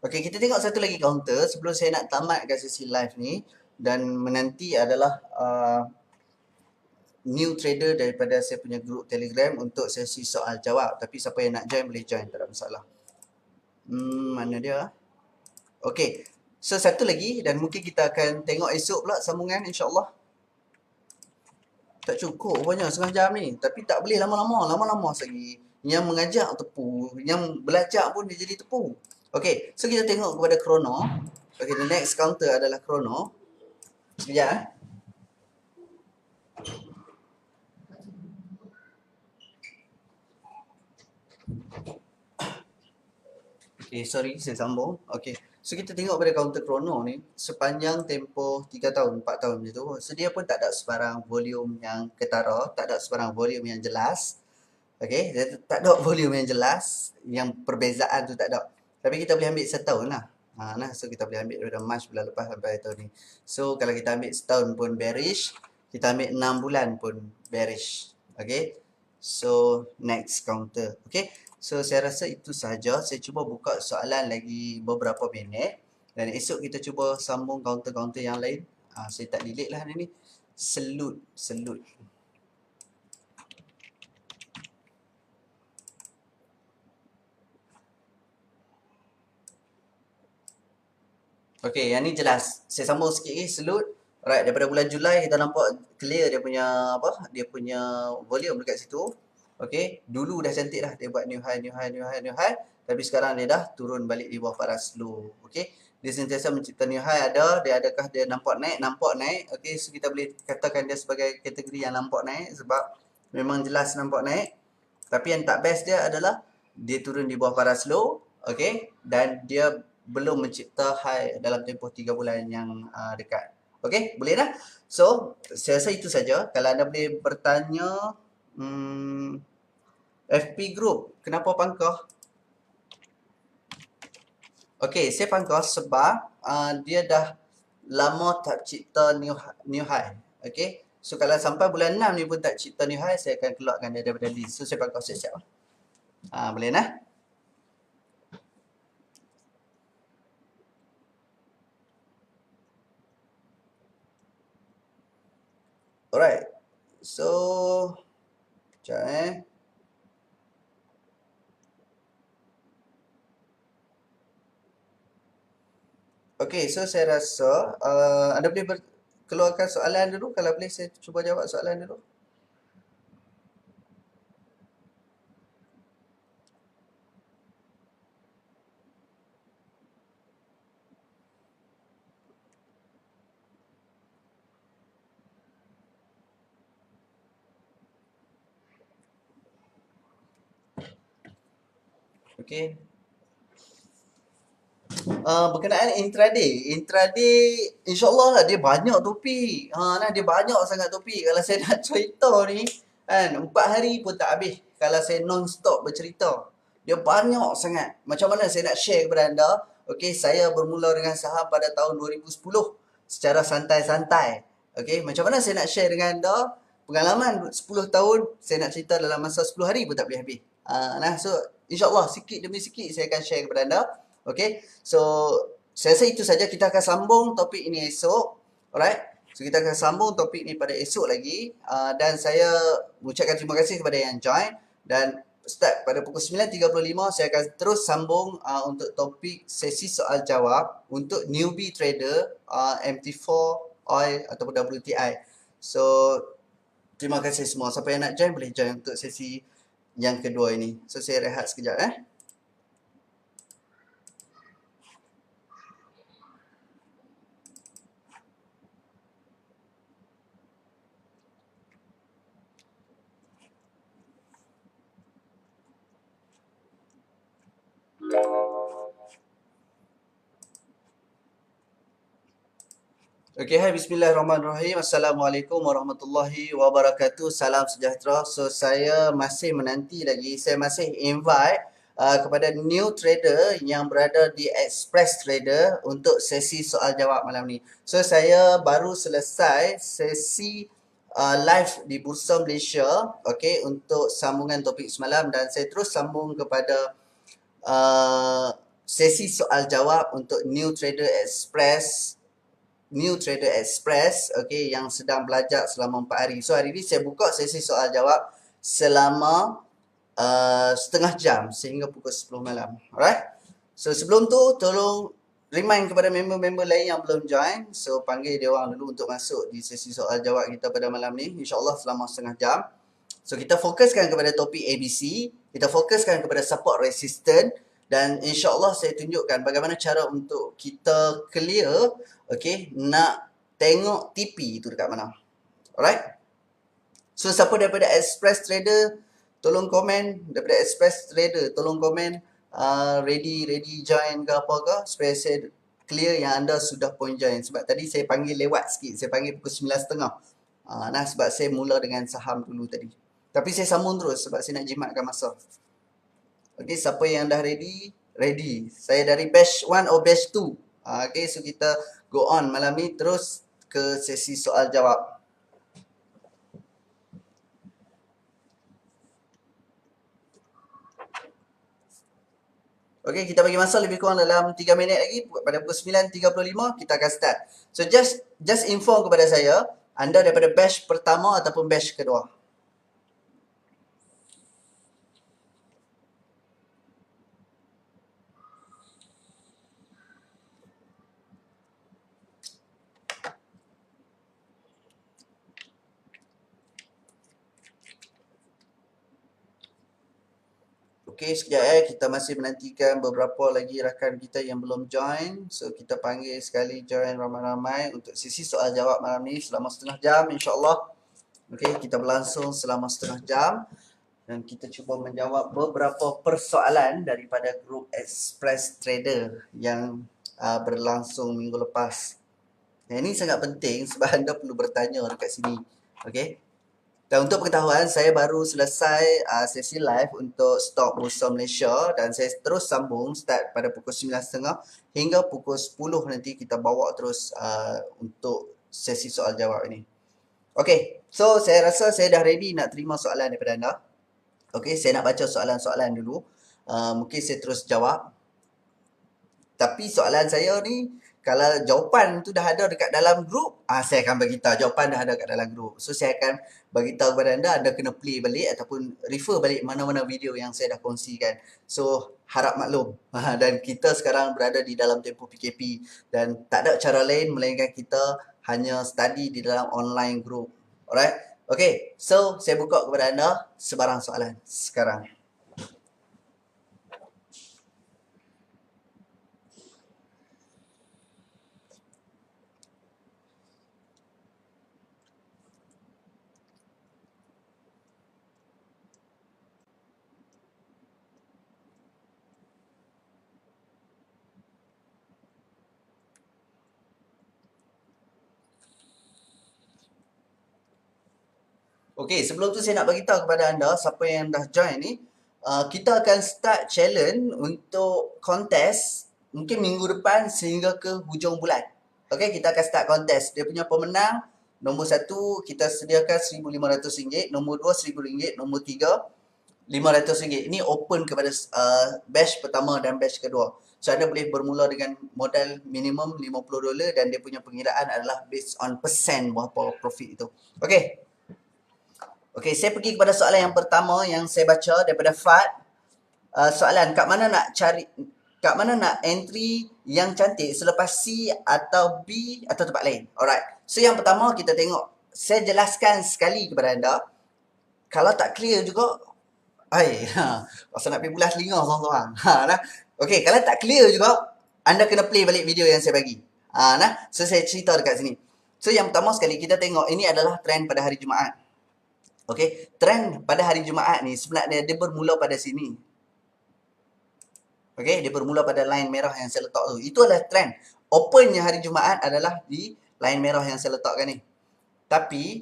Okey, kita tengok satu lagi counter sebelum saya nak tamatkan sesi live ni, dan menanti adalah new trader daripada saya punya group Telegram untuk sesi soal jawab. Tapi siapa yang nak join boleh join, tak ada masalah. Mana dia? Okey. So satu lagi, dan mungkin kita akan tengok esok pula sambungan insya-Allah. Tak cukup rupanya setengah jam ni. Tapi tak boleh lama-lama. Lama-lama lagi. Yang mengajar tepu. Yang belajar pun dia jadi tepu. Okay. So kita tengok kepada Chrono. Okay. The next counter adalah Chrono. Sekejap. Okay. Sorry. Saya sambung. Okay. So kita tengok pada counter Chrono ni. Sepanjang tempoh 3 tahun, 4 tahun macam tu. So dia pun tak ada sebarang volume yang ketara. Tak ada sebarang volume yang jelas. Okay, tak ada volume yang jelas, yang perbezaan tu tak ada. Tapi kita boleh ambil setahun lah. So kita boleh ambil daripada Mac bulan lepas sampai tahun ni. So kalau kita ambil setahun pun bearish, kita ambil 6 bulan pun bearish. Okay, so next counter. Okay, so saya rasa itu sahaja. Saya cuba buka soalan lagi beberapa minit. Dan esok kita cuba sambung counter-counter yang lain. Saya tak delete lah hari ni. Selut. Okay, yang ni jelas. Saya sambung sikit lagi, selut. Alright, daripada bulan Julai kita nampak clear dia punya dia punya volume dekat situ. Okay, dulu dah cantik dah dia buat new high. Tapi sekarang dia dah turun balik di bawah paras slow. Okay, dia sentiasa mencipta new high adakah dia nampak naik. Okay, so kita boleh katakan dia sebagai kategori yang nampak naik sebab memang jelas nampak naik. Tapi yang tak best dia adalah dia turun di bawah paras slow. Okay, dan dia belum mencipta high dalam tempoh 3 bulan yang dekat. Okey, boleh dah? So, saya rasa itu saja. Kalau anda boleh bertanya, FP Group, kenapa pangkah? Okey, saya pangkah sebab dia dah lama tak cipta new high. Okey, so kalau sampai bulan 6 ni pun tak cipta new high, saya akan keluarkan dia daripada list. So, saya pangkah siap-siap. Boleh dah? Alright. So, sekejap Okay, so saya rasa anda boleh keluarkan soalan dulu. Kalau boleh saya cuba jawab soalan dulu. Okey. Berkenaan intraday. Intraday insya-Allah lah dia banyak topik. Nah dia banyak sangat topik. Kalau saya nak cerita ni kan 4 hari pun tak habis kalau saya non-stop bercerita. Dia banyak sangat. Macam mana saya nak share kepada anda? Okey, saya bermula dengan saham pada tahun 2010 secara santai-santai. Okey, macam mana saya nak share dengan anda? Pengalaman 10 tahun saya nak cerita dalam masa 10 hari pun tak boleh habis. Nah so insya-Allah sikit demi sikit saya akan share kepada anda. Okay, so saya rasa itu saja. Kita akan sambung topik ini esok. Alright, so kita akan sambung topik ini pada esok lagi. Dan saya mengucapkan terima kasih kepada yang join. Dan start pada pukul 9.35 saya akan terus sambung untuk topik sesi soal jawab untuk newbie trader MT4 oil ataupun WTI. So terima kasih semua. Siapa yang nak join boleh join untuk sesi yang kedua ini. So saya rehat sekejap Okay, hai, bismillahirrahmanirrahim. Assalamualaikum warahmatullahi wabarakatuh. Salam sejahtera. So, saya masih menanti lagi. Saya masih invite kepada new trader yang berada di Express Trader untuk sesi soal jawab malam ni. So, saya baru selesai sesi live di Bursa Malaysia, okay, untuk sambungan topik semalam dan saya terus sambung kepada sesi soal jawab untuk New Trader Express, okay, yang sedang belajar selama 4 hari. So hari ni saya buka sesi soal jawab selama setengah jam sehingga pukul 10 malam. Alright. So sebelum tu tolong remind kepada member-member lain yang belum join. So panggil dia orang dulu untuk masuk di sesi soal jawab kita pada malam ni. InsyaAllah selama setengah jam. So kita fokuskan kepada topik ABC. Kita fokuskan kepada support resistance. Dan insyaAllah saya tunjukkan bagaimana cara untuk kita clear, okay, nak tengok TP tu dekat mana. Alright. So siapa daripada Express Trader tolong komen. Daripada Express Trader tolong komen ready join ke apa ke, supaya saya clear yang anda sudah pun join. Sebab tadi saya panggil lewat sikit. Saya panggil pukul 9.30. Nah sebab saya mula dengan saham dulu tadi. Tapi saya sambung terus sebab saya nak jimatkan masa. Okay, siapa yang dah ready? Ready. Saya dari batch 1 atau batch 2. Okay, so kita go on malam ni terus ke sesi soal jawab. Okay, kita bagi masa lebih kurang dalam 3 minit lagi. Pada pukul 9.35 kita akan start. So just inform kepada saya, anda daripada batch pertama ataupun batch kedua. Okay, sekejap kita masih menantikan beberapa lagi rakan kita yang belum join. So kita panggil sekali join ramai-ramai untuk sesi soal jawab malam ni selama setengah jam insya-Allah. Okay, kita berlangsung selama setengah jam dan kita cuba menjawab beberapa persoalan daripada grup Express Trader yang berlangsung minggu lepas. Ini sangat penting sebab anda perlu bertanya dekat sini. Okay. Dan untuk pengetahuan, saya baru selesai sesi live untuk stok Bursa Malaysia dan saya terus sambung start pada pukul 9.30 hingga pukul 10 nanti kita bawa terus untuk sesi soal jawab ini. Okay, so saya rasa saya dah ready nak terima soalan daripada anda. Okay, saya nak baca soalan-soalan dulu. Mungkin saya terus jawab. Tapi soalan saya ni, kalau jawapan tu dah ada dekat dalam grup, saya akan beritahu jawapan dah ada dekat dalam grup. So saya akan beritahu kepada anda kena play balik ataupun refer balik mana-mana video yang saya dah kongsikan. So harap maklum. Dan kita sekarang berada di dalam tempoh PKP dan tak ada cara lain melainkan kita hanya study di dalam online group. Alright? Okay, so saya buka kepada anda sebarang soalan sekarang. Okey, sebelum tu saya nak bagi tahu kepada anda siapa yang dah join ni, kita akan start challenge untuk kontes mungkin minggu depan sehingga ke hujung bulan. Okey, kita akan start kontes. Dia punya pemenang nombor 1 kita sediakan RM1,500, nombor 2 RM1,000, nombor 3 RM500. Ini open kepada batch pertama dan batch kedua. So anda boleh bermula dengan modal minimum $50 dan dia punya pengiraan adalah based on persen berapa profit itu. Okey. Okey, saya pergi kepada soalan yang pertama yang saya baca daripada Fad. Soalan, kat mana nak entry yang cantik selepas C atau B atau tempat lain? Alright. So yang pertama kita tengok, saya jelaskan sekali kepada anda. Kalau tak clear juga, pasal nak pergi bulas telinga seorang-seorang. Okey, kalau tak clear juga, anda kena play balik video yang saya bagi. So saya cerita dekat sini. So yang pertama sekali kita tengok, ini adalah trend pada hari Jumaat. Okey, trend pada hari Jumaat ni sebenarnya dia bermula pada sini. Okey, dia bermula pada line merah yang saya letak tu. Itu adalah trend. Opennya hari Jumaat adalah di line merah yang saya letakkan ni. Tapi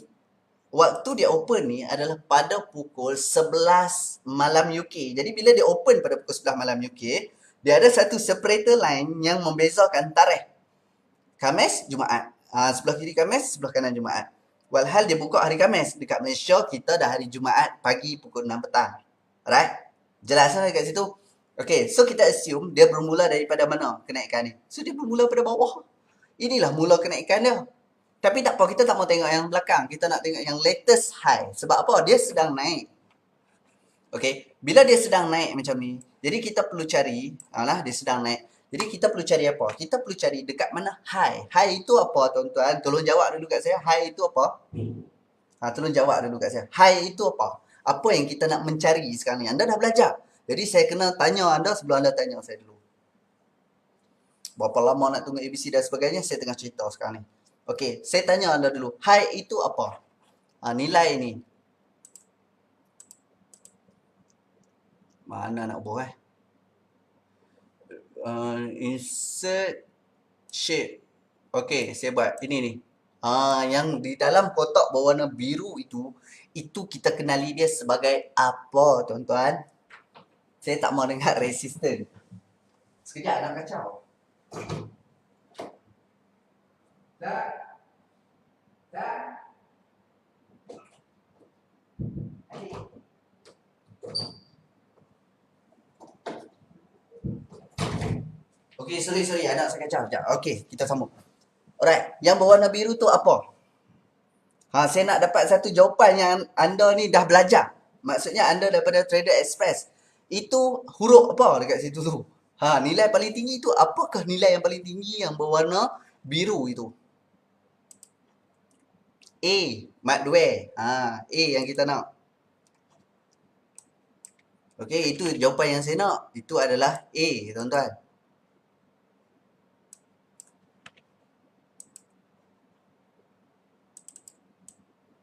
waktu dia open ni adalah pada pukul 11 malam UK. Jadi bila dia open pada pukul 11 malam UK, dia ada satu separator line yang membezakan tarikh. Khamis, Jumaat. Sebelah kiri Khamis, sebelah kanan Jumaat. Walhal dia buka hari Khamis. Dekat Malaysia, kita dah hari Jumaat pagi pukul 6 petang. Alright? Jelaskan dekat situ. Okay, so kita assume dia bermula daripada mana kenaikan ni. So dia bermula pada bawah. Inilah mula kenaikan dia. Tapi tak apa, kita tak mau tengok yang belakang. Kita nak tengok yang latest high. Sebab apa? Dia sedang naik. Okay, bila dia sedang naik macam ni, jadi kita perlu cari, dia sedang naik. Jadi kita perlu cari apa? Kita perlu cari dekat mana high. High itu apa tuan-tuan? Tolong jawab dulu kat saya. High itu apa? Tolong jawab dulu kat saya. High itu apa? Apa yang kita nak mencari sekarang ni? Anda dah belajar. Jadi saya kena tanya anda sebelum anda tanya saya dulu. Berapa lama nak tunggu ABC dan sebagainya, saya tengah cerita sekarang ni. Okey, saya tanya anda dulu. High itu apa? Nilai ni. Mana nak buat insert shape. Okey, saya buat ini ni. Yang di dalam kotak berwarna biru itu kita kenali dia sebagai apa, tuan-tuan? Saya tak mau dengar resistant. Sekejap nak kacau. Dah. Okey, sorry. Anak saya kacau. Sekejap. Okey, kita sambung. Alright, yang berwarna biru tu apa? Saya nak dapat satu jawapan yang anda ni dah belajar. Maksudnya anda daripada Trader Express. Itu huruf apa dekat situ tu? Nilai paling tinggi tu apakah nilai yang paling tinggi yang berwarna biru itu? A, mat 2. A yang kita nak. Okey, itu jawapan yang saya nak. Itu adalah A, tuan-tuan.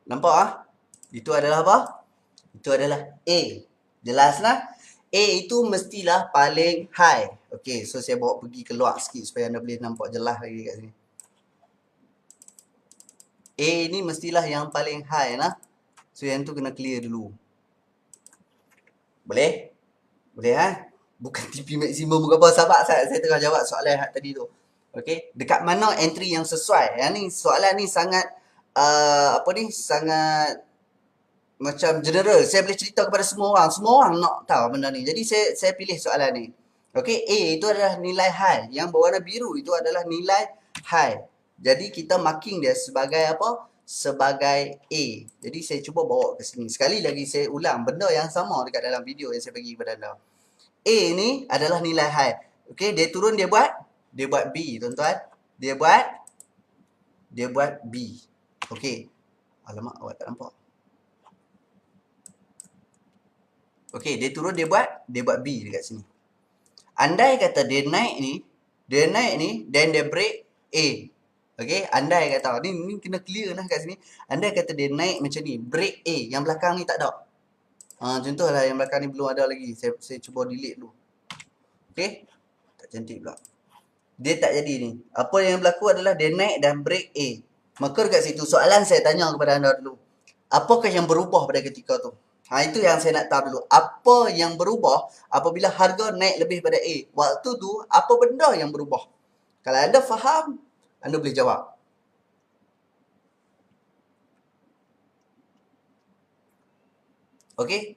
Nampak Itu adalah apa? Itu adalah A. Jelas lah? A itu mestilah paling high. Okey, so saya bawa pergi keluar sikit supaya anda boleh nampak jelas lagi kat sini. A ni mestilah yang paling high lah. So yang tu kena clear dulu. Boleh? Boleh Bukan TP maksimum bukan apa. Sabar saya tengah jawab soalan tadi tu. Okey, dekat mana entry yang sesuai? Yang ni soalan ni sangat sangat macam general. Saya boleh cerita kepada semua orang. Semua orang nak tahu benda ni. Jadi saya pilih soalan ni. Okey, A itu adalah nilai high. Yang berwarna biru itu adalah nilai high. Jadi kita marking dia sebagai apa? Sebagai A. Jadi saya cuba bawa ke sini. Sekali lagi saya ulang benda yang sama dekat dalam video yang saya bagi kepada anda. A ni adalah nilai high. Okey, dia turun dia buat B, tuan-tuan. Dia buat B. Okey. Alamak, awak tak nampak. Okey, dia turun dia buat B dekat sini. Andai kata dia naik ni, then dia break A. Okey, andai kata ni kena clear lah kat sini. Andai kata dia naik macam ni, break A, yang belakang ni tak ada. Contohlah yang belakang ni belum ada lagi. Saya cuba delete dulu. Okey? Tak cantik pula. Dia tak jadi ni. Apa yang berlaku adalah dia naik dan break A. Maka dekat situ soalan saya tanya kepada anda dulu. Apakah yang berubah pada ketika tu? Itu yang saya nak tahu dulu. Apa yang berubah apabila harga naik lebih pada A? Waktu tu, apa benda yang berubah? Kalau anda faham, anda boleh jawab. Okey?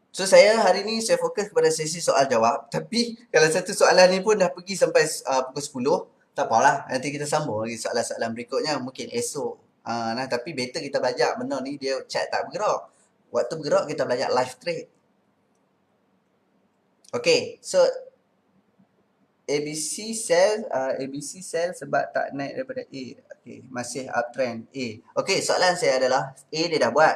So, saya hari ni saya fokus kepada sesi soal jawab. Tapi, kalau satu soalan ni pun dah pergi sampai pukul 10, tak apalah. Nanti kita sambung lagi soalan-soalan berikutnya. Mungkin esok. Tapi better kita belajar benda ni, dia chat tak bergerak. Waktu bergerak, kita belajar live trade. Okay, so ABC sell sebab tak naik daripada A. Okay, masih uptrend A. Okay, soalan saya adalah A dia dah buat.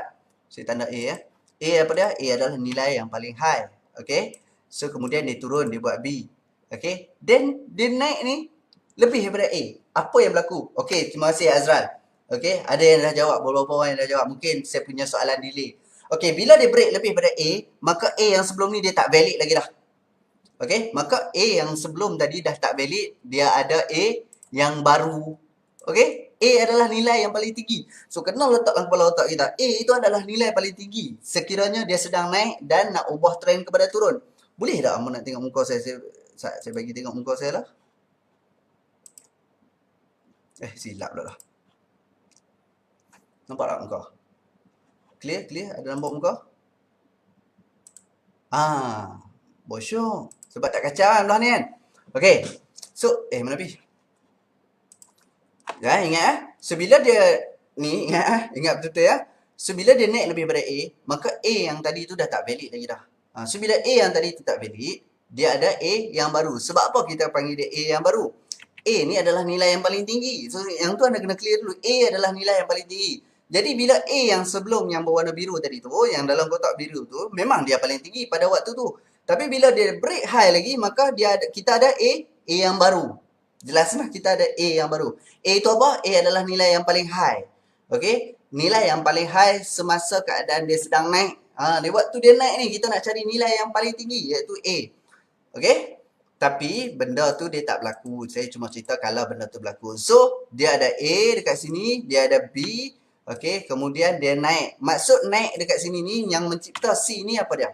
Saya tanda A ya. A apa dia? A adalah nilai yang paling high. Okay, so kemudian dia turun, dia buat B. Okay, then dia naik ni lebih daripada A. Apa yang berlaku? Okay, terima kasih Azral. Okay, ada yang dah jawab, beberapa orang yang dah jawab. Mungkin saya punya soalan delay. Okay, bila dia break lebih daripada A, maka A yang sebelum ni dia tak valid lagi dah. Okey, maka A yang sebelum tadi dah tak valid, dia ada A yang baru. Okey, A adalah nilai yang paling tinggi. So, kena letak dalam kepala otak kita. A itu adalah nilai paling tinggi. Sekiranya dia sedang naik dan nak ubah trend kepada turun. Boleh tak kamu nak tengok muka saya? Saya bagi tengok muka saya lah. Silap dah lah. Nampak tak muka? Clear? Clear? Ada nampak muka? Bosyok. Sebab tak kacau kan belah ni kan? Okay. So, mana pergi? Ya, ingat So, bila dia ni, ingat betul-betul ya. So, bila dia naik lebih daripada A, maka A yang tadi tu dah tak valid lagi dah. So, bila A yang tadi tu tak valid, dia ada A yang baru. Sebab apa kita panggil dia A yang baru? A ni adalah nilai yang paling tinggi. So, yang tu anda kena clear dulu. A adalah nilai yang paling tinggi. Jadi, bila A yang sebelum yang berwarna biru tadi tu, yang dalam kotak biru tu, memang dia paling tinggi pada waktu tu. Tapi bila dia break high lagi, maka kita ada A yang baru. Jelas lah kita ada A yang baru. A itu apa? A adalah nilai yang paling high. Okey? Nilai yang paling high semasa keadaan dia sedang naik. Di waktu dia naik ni, kita nak cari nilai yang paling tinggi, iaitu A. Okey? Tapi benda tu dia tak berlaku. Saya cuma cerita kalau benda tu berlaku. So, dia ada A dekat sini, dia ada B. Okey, kemudian dia naik. Maksud naik dekat sini ni, yang mencipta C ni apa dia?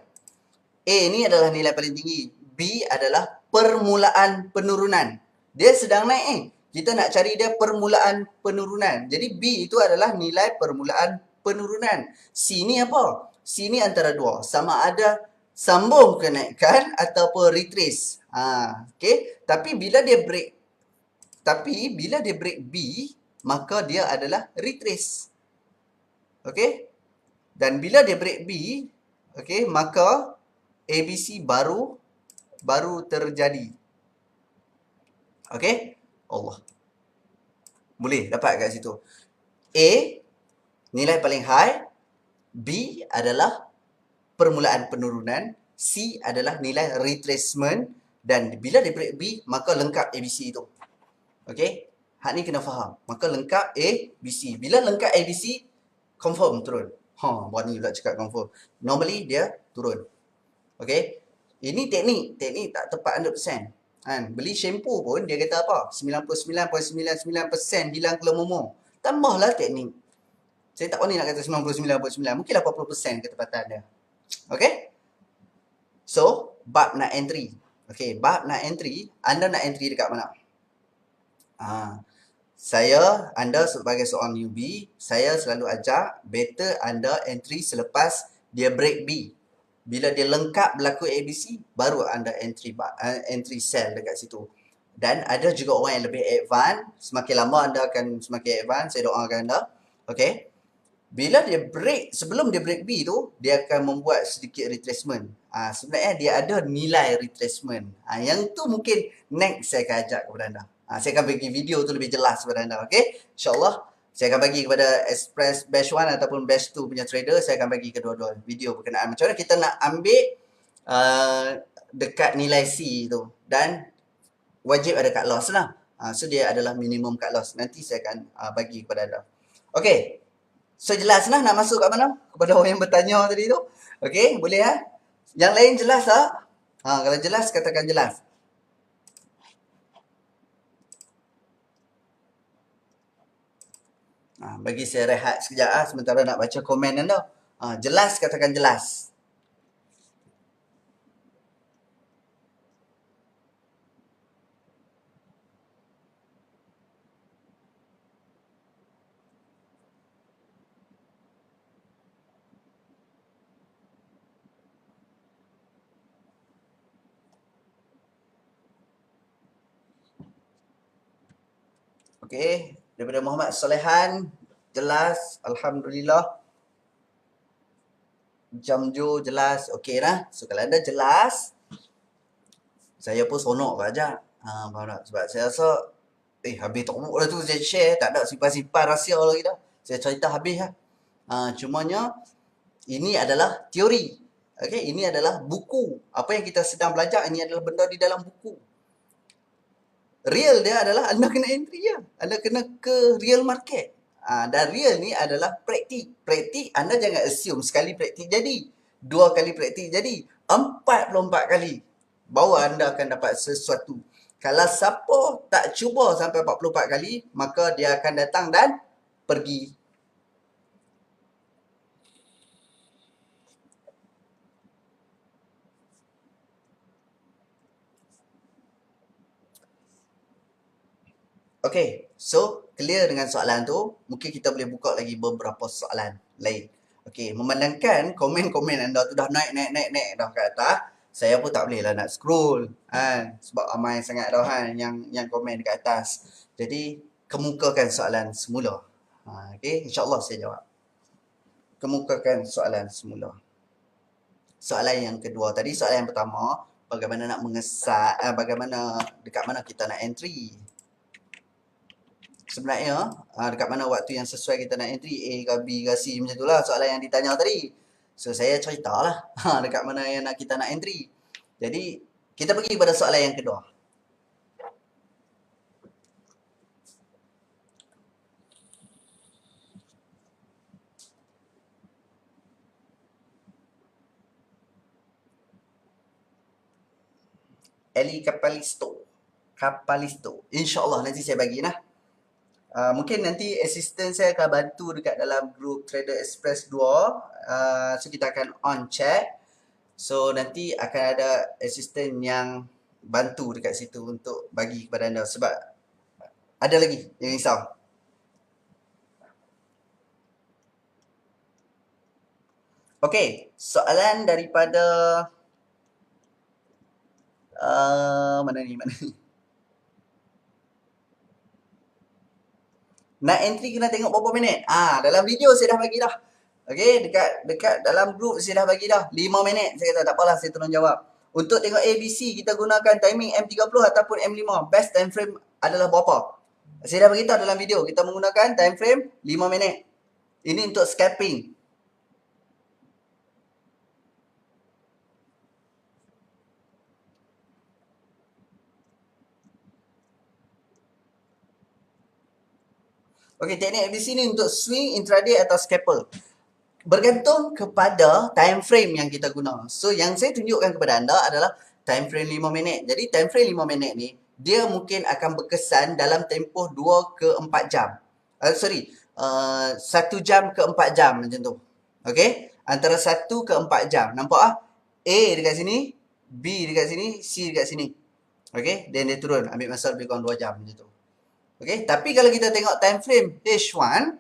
A ni adalah nilai paling tinggi. B adalah permulaan penurunan. Dia sedang naik Kita nak cari dia permulaan penurunan. Jadi B itu adalah nilai permulaan penurunan. C ni apa? C ni antara dua. Sama ada sambung kenaikan ataupun retrace. Okay. Tapi bila dia break B, maka dia adalah retrace. Okay. Dan bila dia break B, okay, maka ABC baru terjadi. Okay. Allah. Boleh dapat kat situ. A, nilai paling high. B adalah permulaan penurunan. C adalah nilai retracement. Dan bila dia break B, maka lengkap ABC itu. Okay. Hak ni kena faham. Maka lengkap A, B, C. Bila lengkap A, B, C, confirm turun. Berani pula cakap confirm. Normally dia turun. Okay. Ini teknik tak tepat 100%. Beli shampoo pun dia kata apa? 99.99% hilang kelomomo. Tambahlah teknik. Saya tak berani nak kata 99.9. Mungkin 80% ketepatan dia. Okay? So, bab nak entry. Okay, bab nak entry. Anda nak entry dekat mana? Anda sebagai seorang newbie, saya selalu ajak better anda entry selepas dia break B. Bila dia lengkap berlaku ABC, baru anda entry sell dekat situ. Dan ada juga orang yang lebih advance. Semakin lama anda akan semakin advance. Saya doakan anda. Okay. Bila dia break, sebelum dia break B tu, dia akan membuat sedikit retracement. Sebenarnya dia ada nilai retracement. Yang tu mungkin next saya akan ajak kepada anda. Saya akan bagi video tu lebih jelas kepada anda. Okay. InsyaAllah. Saya akan bagi kepada Express Batch 1 ataupun Batch 2 punya trader. Saya akan bagi kedua-dua video berkenaan macam mana kita nak ambil dekat nilai C tu. Dan wajib ada cut loss lah. So dia adalah minimum cut loss. Nanti saya akan bagi kepada anda. Okay. So jelas lah nak masuk kat mana? Kepada orang yang bertanya tadi tu. Okay. Boleh lah. Yang lain jelas tak? Kalau jelas katakan jelas. Bagi saya rehat sekejap sementara nak baca komen anda. Jelas, katakan jelas. Okey, daripada Muhammad Solehan, jelas, alhamdulillah. Jamjo jelas, okey lah. So kalau anda jelas, saya pun sonok aja. Faham tak? Sebab saya rasa habis teruk lah tu saya share, tak ada simpan-simpan rahsia lagi dah. Saya cerita habis lah. Cumanya ini adalah teori. Okey, ini adalah buku. Apa yang kita sedang belajar ini adalah benda di dalam buku. Real dia adalah anda kena entry ya. Anda kena ke real market. Dan real ni adalah praktik. Praktik anda jangan assume sekali praktik jadi. 2 kali praktik jadi. 44 kali. Baru anda akan dapat sesuatu. Kalau siapa tak cuba sampai 44 kali, maka dia akan datang dan pergi. Okay, so clear dengan soalan tu. Mungkin kita boleh buka lagi beberapa soalan lain. Okay, memandangkan komen-komen anda tu dah naik dah ke atas, saya pun tak boleh lah nak scroll kan, sebab ramai sangat dah kan yang komen dekat atas. Jadi kemukakan soalan semula. Okay, insyaAllah saya jawab. Kemukakan soalan semula. Soalan yang kedua tadi, soalan yang pertama, bagaimana nak mengesat, bagaimana dekat mana kita nak entry. Sebenarnya dekat mana waktu yang sesuai kita nak entry, A ke B ke C, macam tu lah soalan yang ditanya tadi. So saya ceritalah dekat mana yang kita nak entry. Jadi kita pergi pada soalan yang kedua. Eli Kapalisto. InsyaAllah nanti saya bagi lah. Mungkin nanti assistant saya akan bantu dekat dalam group Trader Express 2. So kita akan on chat. So nanti akan ada assistant yang bantu dekat situ untuk bagi kepada anda. Sebab ada lagi yang risau. Okey, soalan daripada mana ni? Nak entry kena tengok berapa minit? Dalam video saya dah bagi dah. Okey, dekat dalam group saya dah bagi dah. 5 minit. Saya kata tak apalah, saya tolong jawab. Untuk tengok ABC, kita gunakan timing M30 ataupun M5. Best time frame adalah berapa? Saya dah beritahu dalam video. Kita menggunakan time frame 5 minit. Ini untuk scalping. Okey, teknik ABC ni untuk swing, intraday atau scalpel. Bergantung kepada time frame yang kita guna. So, yang saya tunjukkan kepada anda adalah time frame 5 minit. Jadi, time frame 5 minit ni, dia mungkin akan berkesan dalam tempoh 2 ke 4 jam. 1 jam ke 4 jam macam tu. Okey? Antara 1 ke 4 jam. Nampak ah? A dekat sini, B dekat sini, C dekat sini. Okey? Dan dia turun. Ambil masa lebih kurang 2 jam macam tu. Okey, tapi kalau kita tengok time frame H1,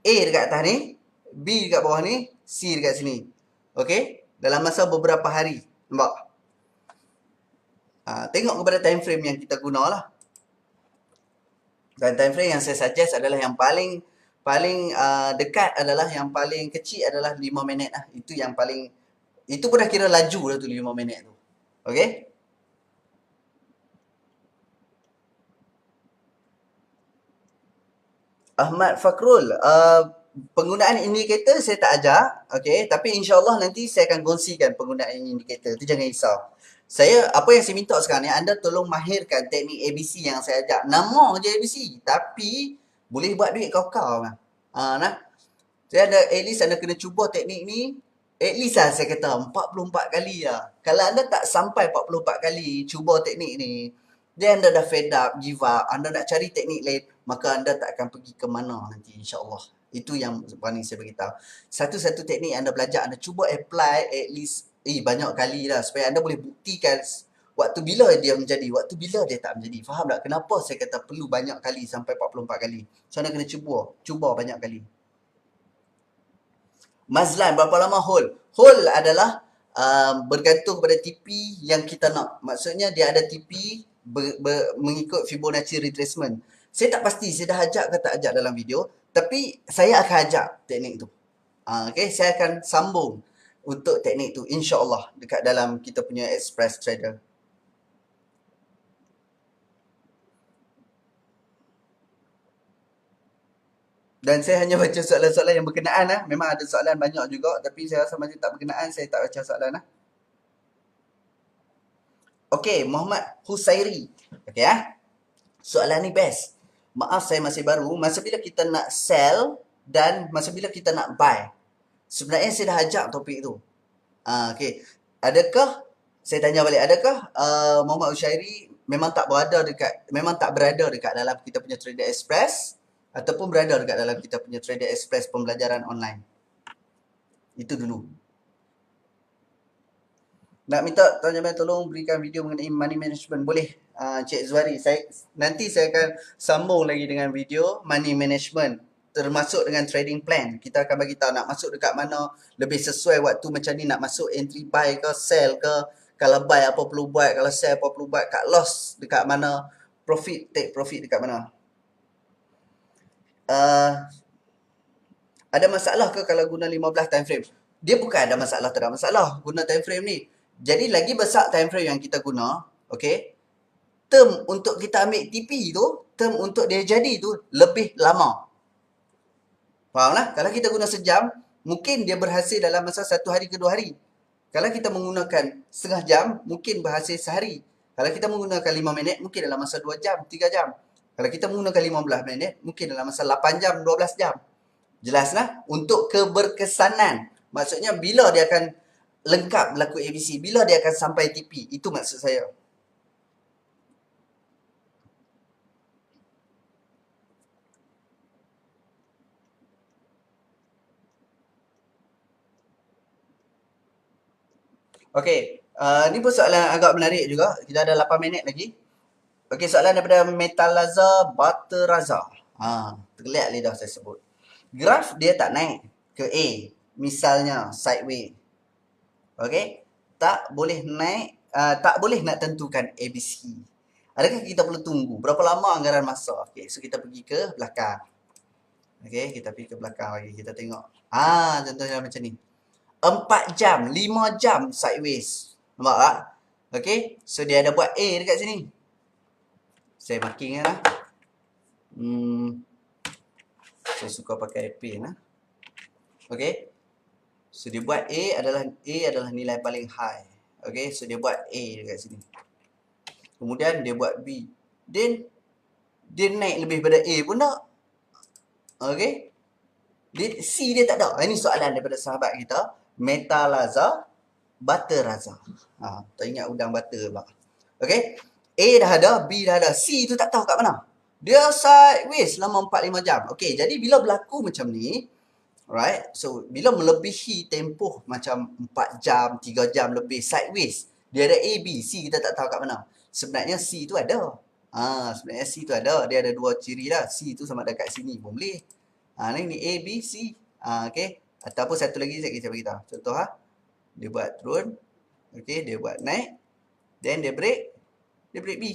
A dekat atas ni, B dekat bawah ni, C dekat sini. Okey, dalam masa beberapa hari. Nampak? Tengok kepada time frame yang kita gunalah. Dan time frame yang saya suggest adalah yang paling dekat adalah yang paling kecil adalah 5 minit lah. Itu yang paling, itu pun dah kira laju lah tu 5 minit tu. Okey? Ahmad Fakrul, penggunaan indikator saya tak ajar, okey, tapi insya-Allah nanti saya akan kongsikan penggunaan indikator tu, jangan risau. Apa yang saya minta sekarang ni, anda tolong mahirkan teknik ABC yang saya ajar. Nama je ABC, tapi boleh buat duit kau-kau kan. Nah. Saya ada, at least anda kena cuba teknik ni, at least lah saya kata 44 kali lah. Kalau anda tak sampai 44 kali cuba teknik ni, dia anda dah fed up, give up, anda nak cari teknik lain, maka anda tak akan pergi ke mana nanti insya-Allah. Itu yang paling saya beritahu. Satu-satu teknik anda belajar, anda cuba apply at least banyak kali lah supaya anda boleh buktikan waktu bila dia menjadi, waktu bila dia tak menjadi. Faham tak? Kenapa saya kata perlu banyak kali sampai 44 kali? So anda kena cuba banyak kali. Mazlan, berapa lama hold? Hold adalah bergantung pada TP yang kita nak. Maksudnya dia ada TP mengikut Fibonacci retracement. Saya tak pasti saya dah ajak ke tak ajak dalam video, tapi saya akan ajak teknik tu. Okay, saya akan sambung untuk teknik tu insya-Allah dekat dalam kita punya Express Trader. Dan saya hanya baca soalan-soalan yang berkenaan lah. Memang ada soalan banyak juga, tapi saya rasa macam tak berkenaan, saya tak baca soalan lah. Okey, Muhammad Husairi. Okey soalan ni best. Maaf saya masih baru. Masa bila kita nak sell dan masa bila kita nak buy. Sebenarnya saya dah ajak topik tu. Okey. Adakah, saya tanya balik, adakah Muhammad Husairi memang tak berada dekat dalam kita punya Trader Express ataupun berada dekat dalam kita punya Trader Express pembelajaran online? Itu dulu. Nak minta Tuan Jamal tolong berikan video mengenai money management. Boleh Cik Zuari. Nanti saya akan sambung lagi dengan video money management. Termasuk dengan trading plan. Kita akan bagi tahu nak masuk dekat mana. Lebih sesuai waktu macam ni. Nak masuk entry buy ke sell ke. Kalau buy apa perlu buat. Kalau sell apa perlu buat. Cut loss dekat mana. Profit, take profit dekat mana. Ada masalah ke kalau guna 15 time frame? Dia bukan ada masalah, tak ada masalah guna time frame ni. Jadi lagi besar time frame yang kita guna, okay, term untuk kita ambil TP tu, term untuk dia jadi tu lebih lama. Faham lah? Kalau kita guna sejam, mungkin dia berhasil dalam masa 1 hari ke 2 hari. Kalau kita menggunakan setengah jam, mungkin berhasil sehari. Kalau kita menggunakan 5 minit, mungkin dalam masa 2 jam, 3 jam. Kalau kita menggunakan 15 minit, mungkin dalam masa 8 jam, 12 jam. Jelas lah? Untuk keberkesanan. Maksudnya bila dia akan lengkap berlaku ABC, bila dia akan sampai TP. Itu maksud saya. Okey, ni pun soalan agak menarik juga. Kita ada 8 minit lagi. Okey, soalan daripada Metalaza Bateraza. Tergeliat lidah saya sebut. Graf dia tak naik ke A. Misalnya sideways. Okey, tak boleh naik, tak boleh nak tentukan ABC. Adakah kita perlu tunggu? Berapa lama anggaran masa? Okey, so kita pergi ke belakang. Okey, kita pergi ke belakang lagi. Kita tengok. Contohnya macam ni. 4 jam, 5 jam sideways. Nampak tak? Okey, so dia ada buat A dekat sini. Saya marking lah. Saya suka pakai pen lah. Okey. So dia buat A adalah nilai paling high. Okay, so dia buat A dekat sini. Kemudian dia buat B. Then dia naik lebih pada A pun tak. Okay. C dia tak ada. Ini soalan daripada sahabat kita. Metalaza Bateraza. Tak ingat udang butter pula. Okay. A dah ada, B dah ada. C tu tak tahu kat mana. Dia sideways selama 4-5 jam. Okay, jadi bila berlaku macam ni, alright, so bila melebihi tempoh macam 4 jam, 3 jam lebih sideways, dia ada A, B, C kita tak tahu kat mana. Sebenarnya C tu ada. Sebenarnya C tu ada. Dia ada 2 ciri lah. C tu sama ada kat sini pun boleh. Ni A, B, C. Okay. Ataupun satu lagi saya bagi tahu. Contoh dia buat turun. Okay, dia buat naik. Then dia break. Dia break B.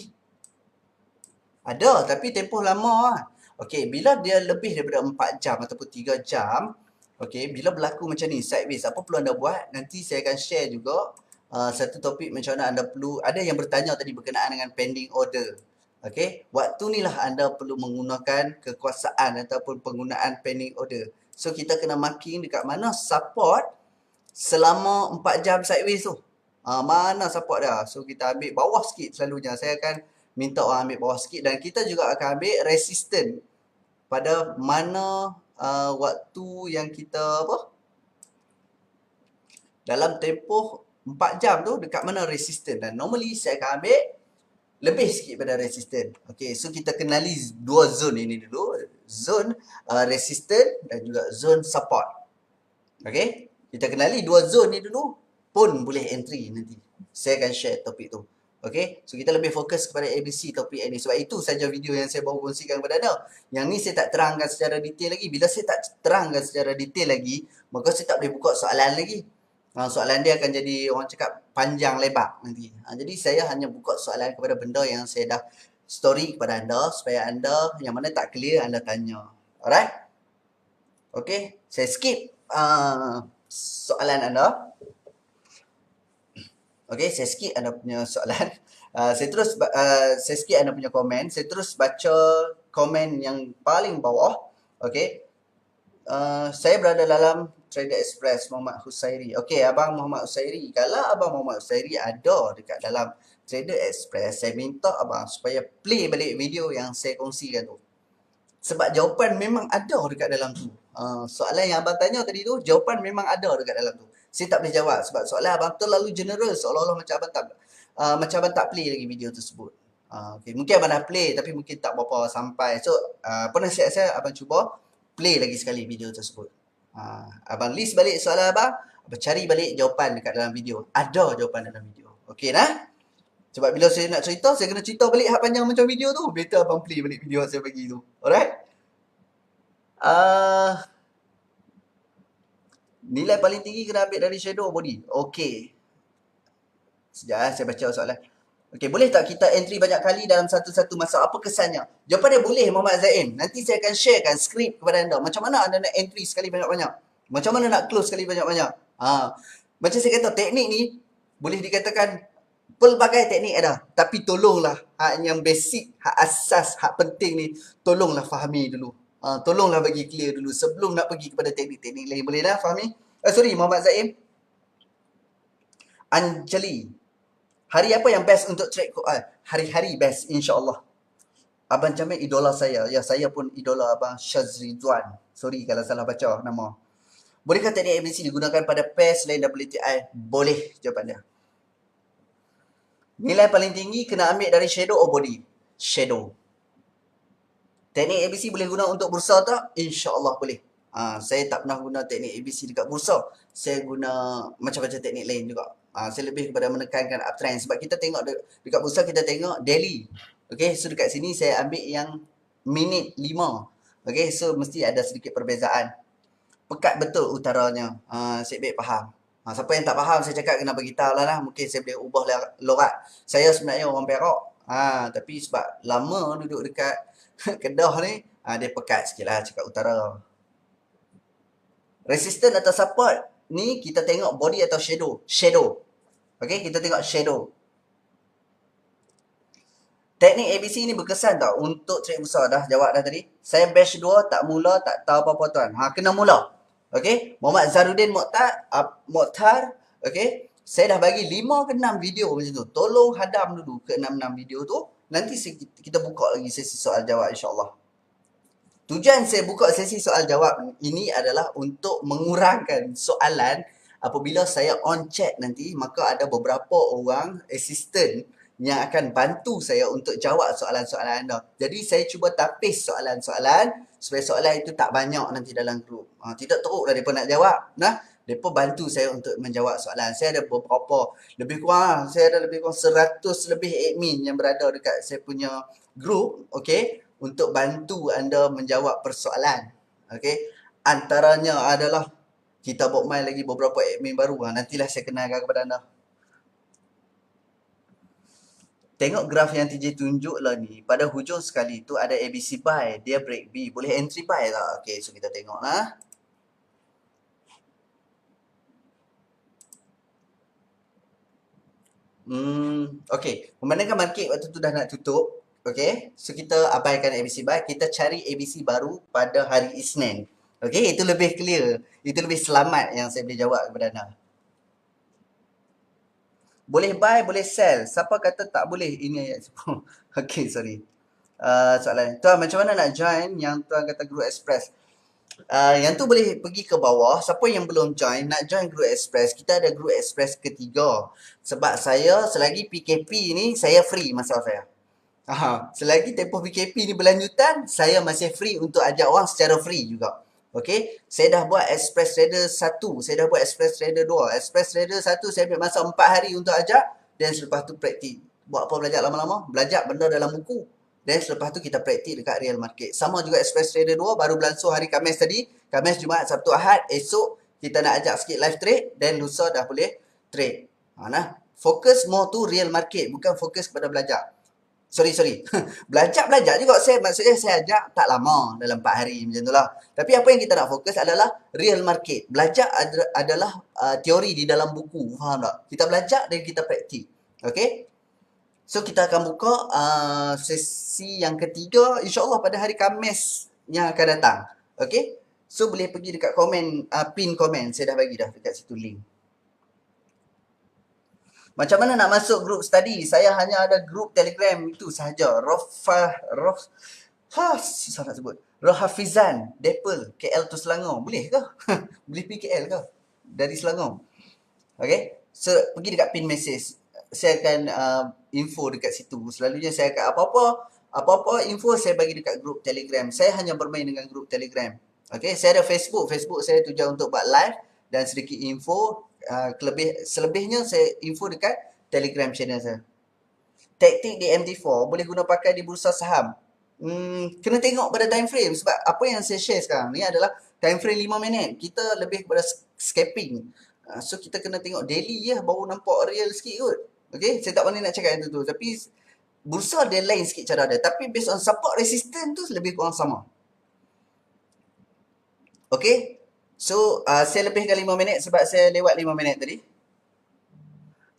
Ada, tapi tempoh lama lah. Okey, bila dia lebih daripada 4 jam ataupun 3 jam, okey, bila berlaku macam ni, sideways, apa perlu anda buat? Nanti saya akan share juga satu topik macam mana anda perlu, ada yang bertanya tadi berkenaan dengan pending order. Okey, waktu ni lah anda perlu menggunakan kekuasaan ataupun penggunaan pending order. So, kita kena marking dekat mana support selama 4 jam sideways tu. Mana support dia? So, kita ambil bawah sikit selalunya. Saya akan minta orang ambil bawah sikit dan kita juga akan ambil resisten pada mana waktu yang kita dalam tempoh 4 jam tu dekat mana resisten. Dan normally saya akan ambil lebih sikit pada resistant. Okay, so kita kenali dua zone ini dulu. Zone resistant dan juga zone support. Okay, kita kenali dua zone ni dulu pun boleh entry nanti. Saya akan share topik tu. Okay, so kita lebih fokus kepada ABC topik ini. Sebab itu saja video yang saya baru kongsikan kepada anda. Yang ni saya tak terangkan secara detail lagi. Bila saya tak terangkan secara detail lagi, maka saya tak boleh buka soalan lagi. Soalan dia akan jadi orang cakap panjang lebar nanti. Jadi saya hanya buka soalan kepada benda yang saya dah story kepada anda supaya anda yang mana tak clear anda tanya. Alright? Okay, saya skip soalan anda. Okay, saya skip anda punya soalan. Saya skip anda punya komen. Saya terus baca komen yang paling bawah. Okay. Saya berada dalam Trader Express Muhammad Husairi. Okay, Abang Muhammad Husairi. Kalau Abang Muhammad Husairi ada dekat dalam Trader Express, saya minta abang supaya play balik video yang saya kongsikan tu. Sebab jawapan memang ada dekat dalam tu. Soalan yang abang tanya tadi tu, jawapan memang ada dekat dalam tu. Saya tak boleh jawab sebab soalan abang terlalu general, seolah-olah macam abang tak play lagi video tersebut. Okay. Mungkin abang dah play tapi mungkin tak berapa sampai. So penasihat saya, abang cuba play lagi sekali video tersebut. Abang list balik soalan abang cari balik jawapan dekat dalam video. Ada jawapan dalam video. Okay dah? Sebab bila saya nak cerita, saya kena cerita balik hak panjang macam video tu. Better abang play balik video saya bagi tu. Alright? Nilai paling tinggi kena ambil dari shadow body. Okay. Sekejap saya baca soalan. Okay, boleh tak kita entry banyak kali dalam satu-satu masa? Apa kesannya? Jawapan dia boleh, Muhammad Zaim. Nanti saya akan sharekan skrip kepada anda. Macam mana anda nak entry sekali banyak-banyak? Macam mana nak close sekali banyak-banyak? Macam saya kata, teknik ni boleh dikatakan pelbagai teknik ada. Tapi tolonglah hak yang basic, hak asas, hak penting ni, tolonglah fahami dulu. Tolonglah bagi clear dulu sebelum nak pergi kepada teknik-teknik lain. Boleh dah fahami? Sorry, Muhammad Zaim. Anjali. Hari apa yang best untuk trade Quran? Hari-hari best, insyaAllah. Abang Jamil idola saya. Ya, saya pun idola Abang Syazridwan. Sorry kalau salah baca nama. Bolehkah teknik ABC digunakan pada pair selain WTI? Boleh, jawapan dia. Nilai paling tinggi kena ambil dari shadow or body? Shadow. Teknik ABC boleh guna untuk bursa tak? InsyaAllah boleh. Saya tak pernah guna teknik ABC dekat bursa. Saya guna macam-macam teknik lain juga. Saya lebih kepada menekankan uptrend. Sebab kita tengok dekat bursa, kita tengok daily. Okay, so dekat sini saya ambil yang minit 5. Okay, so mesti ada sedikit perbezaan. Pekat betul utaranya. Saya baik faham. Siapa yang tak faham, saya cakap kena beritahu lah. Mungkin saya boleh ubah lorat. Saya sebenarnya orang Perak. Tapi sebab lama duduk dekat Kedah ni, dia pekat sikit lah cakap utara. Resistant atau support ni kita tengok body atau shadow. Shadow. Okay, kita tengok shadow. Teknik ABC ni berkesan tak untuk trade besar? Dah jawab dah tadi. Saya batch 2 tak mula, tak tahu apa-apa tuan. Kena mula. Okay, Muhammad Zarudin Mokhtar. Okay, saya dah bagi 5 ke 6 video macam tu. Tolong hadam dulu ke 6 video tu. Nanti kita buka lagi sesi soal jawab, insyaAllah. Tujuan saya buka sesi soal jawab ini adalah untuk mengurangkan soalan apabila saya on chat nanti, maka ada beberapa orang assistant yang akan bantu saya untuk jawab soalan-soalan anda. Jadi saya cuba tapis soalan-soalan supaya soalan itu tak banyak nanti dalam grup. Tidak teruk lah mereka nak jawab. Mereka bantu saya untuk menjawab soalan. Saya ada beberapa, saya ada lebih kurang 100 lebih admin yang berada dekat saya punya grup. Okay, untuk bantu anda menjawab persoalan. Okay, antaranya adalah kita buat main lagi beberapa admin baru. Nantilah saya kenalkan kepada anda. Tengok graf yang TJ tunjuk lah ni. Pada hujung sekali tu ada ABC buy. Dia break B. Boleh entry buy tak? Okay, so kita tengok lah. Okay, memandangkan market waktu tu dah nak tutup. Okay, so kita abaikan ABC buy. Kita cari ABC baru pada hari Isnin. Okay, itu lebih clear. Itu lebih selamat yang saya boleh jawab kepada anda. Boleh buy, boleh sell. Siapa kata tak boleh? Ini ayat 10. Okay, sorry. Soalan. Tuan, macam mana nak join yang tuan kata Group Express? Yang tu boleh pergi ke bawah. Siapa yang belum join, nak join Group Express, kita ada Group Express ketiga. Sebab saya selagi PKP ni, saya free masa saya. Selagi tempoh PKP ni berlanjutan, saya masih free untuk ajak orang secara free juga. Okay, saya dah buat Express Trader 1, saya dah buat Express Trader 2. Express Trader 1 saya ambil masa 4 hari untuk ajak, dan selepas tu praktik. Buat apa belajar lama-lama? Belajar benda dalam buku. Dan selepas tu kita praktik dekat real market. Sama juga Express Trader 2 baru berlangsung hari Khamis tadi. Khamis, Jumaat, Sabtu, Ahad. Esok kita nak ajak sikit live trade, dan lusa dah boleh trade. Fokus more tu real market, bukan fokus kepada belajar. Sorry. Belajar juga maksudnya saya ajak tak lama, dalam 4 hari macam tu lah. Tapi apa yang kita nak fokus adalah real market. Belajar adalah teori di dalam buku, faham tak? Kita belajar dan kita praktik. Okay? So kita akan buka sesi yang ketiga, insyaAllah pada hari Khamis yang akan datang. Okay? So boleh pergi dekat komen, pin komen. Saya dah bagi dah dekat situ link. Macam mana nak masuk grup study? Saya hanya ada grup Telegram itu sahaja. Susah nak sebut. Rohafizan, Depel, KL tu Selangor. Boleh ke? Boleh pergi KL ke? Dari Selangor. Okay? So, pergi dekat pin message. Saya akan info dekat situ. Selalunya saya akan apa-apa info saya bagi dekat grup Telegram. Saya hanya bermain dengan grup Telegram. Okay? Saya ada Facebook. Facebook saya tujuan untuk buat live dan sedikit info. Selebihnya saya info dekat Telegram channel saya. Taktik di MT4 boleh guna pakai di bursa saham. Kena tengok pada time frame, sebab apa yang saya share sekarang ni adalah time frame 5 minit. Kita lebih kepada scalping. So kita kena tengok daily ya, baru nampak real sikit kot. Okay, saya tak pandai nak cakap yang tu. Tapi bursa dia lain sikit cara dia. Tapi based on support resistance tu lebih kurang sama. Okay. So, saya lebihkan 5 minit sebab saya lewat 5 minit tadi.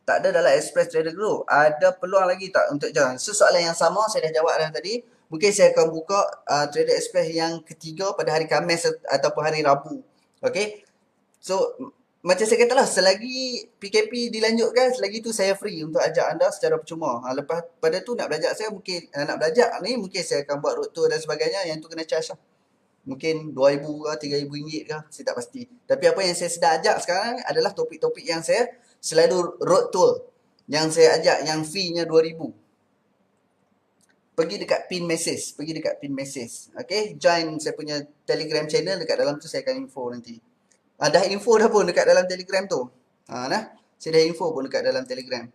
Tak ada dalam Express Trader Group. Ada peluang lagi tak untuk join? So, soalan yang sama saya dah jawab dah tadi. Mungkin saya akan buka Trader Express yang ketiga pada hari Khamis ataupun hari Rabu. Okay. So, macam saya katalah, selagi PKP dilanjutkan, selagi tu saya free untuk ajak anda secara percuma. Lepas pada tu nak belajar saya mungkin, nak belajar ni mungkin saya akan buat road tour dan sebagainya. Yang tu kena charge lah. Mungkin RM2,000 ke RM3,000 ke, saya tak pasti. Tapi apa yang saya sedang ajak sekarang adalah topik-topik yang saya selalu road tour. Yang saya ajak yang fee-nya RM2,000. Pergi dekat pin message. Okay, join saya punya Telegram channel, dekat dalam tu saya akan info nanti. Dah info dah pun dekat dalam Telegram tu. Saya dah info pun dekat dalam Telegram.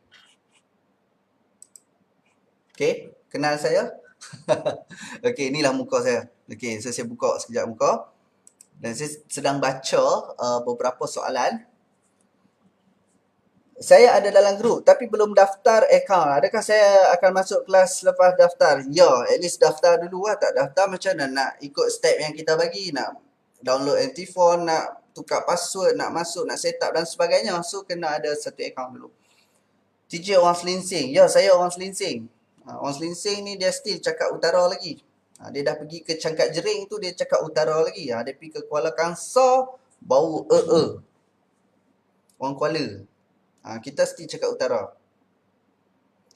Okay, kenal saya? Okay, inilah muka saya. Okay, so saya buka sekejap muka. Dan saya sedang baca beberapa soalan. Saya ada dalam grup tapi belum daftar account. Adakah saya akan masuk kelas lepas daftar? Ya, at least daftar dulu lah. Tak daftar macam mana nak ikut step yang kita bagi. Nak download MT4, nak tukar password, nak masuk, nak set up dan sebagainya. So, kena ada satu account dulu. TJ orang Selinsing. Ya, saya orang Selinsing. Orang Selinsing ni dia still cakap utara lagi. Dia dah pergi ke Cangkat Jering tu, dia cakap utara lagi. Dia pergi ke Kuala Kangsar, bau orang Kuala. Kita still cakap utara.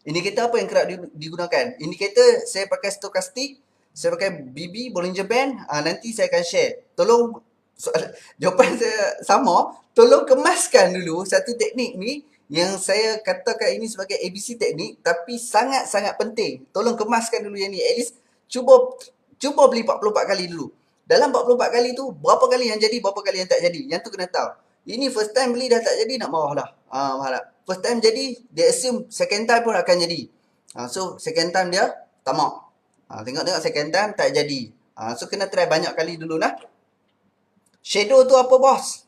Indikator apa yang kerap digunakan? Indikator saya pakai stokastik, saya pakai BB, Bollinger Band. Nanti saya akan share. Tolong, jawapan saya sama. Tolong kemaskan dulu satu teknik ni yang saya katakan ini sebagai ABC teknik, tapi sangat-sangat penting. Tolong kemaskan dulu yang ni. At least cuba beli 44 kali dulu. Dalam 44 kali tu, berapa kali yang jadi, berapa kali yang tak jadi. Yang tu kena tahu. Ini first time beli dah tak jadi, nak marah dah. Marah tak? First time jadi, dia assume second time pun akan jadi. So, second time dia tamak. Tengok-tengok second time tak jadi. So, kena try banyak kali dulu lah. Shadow tu apa, bos?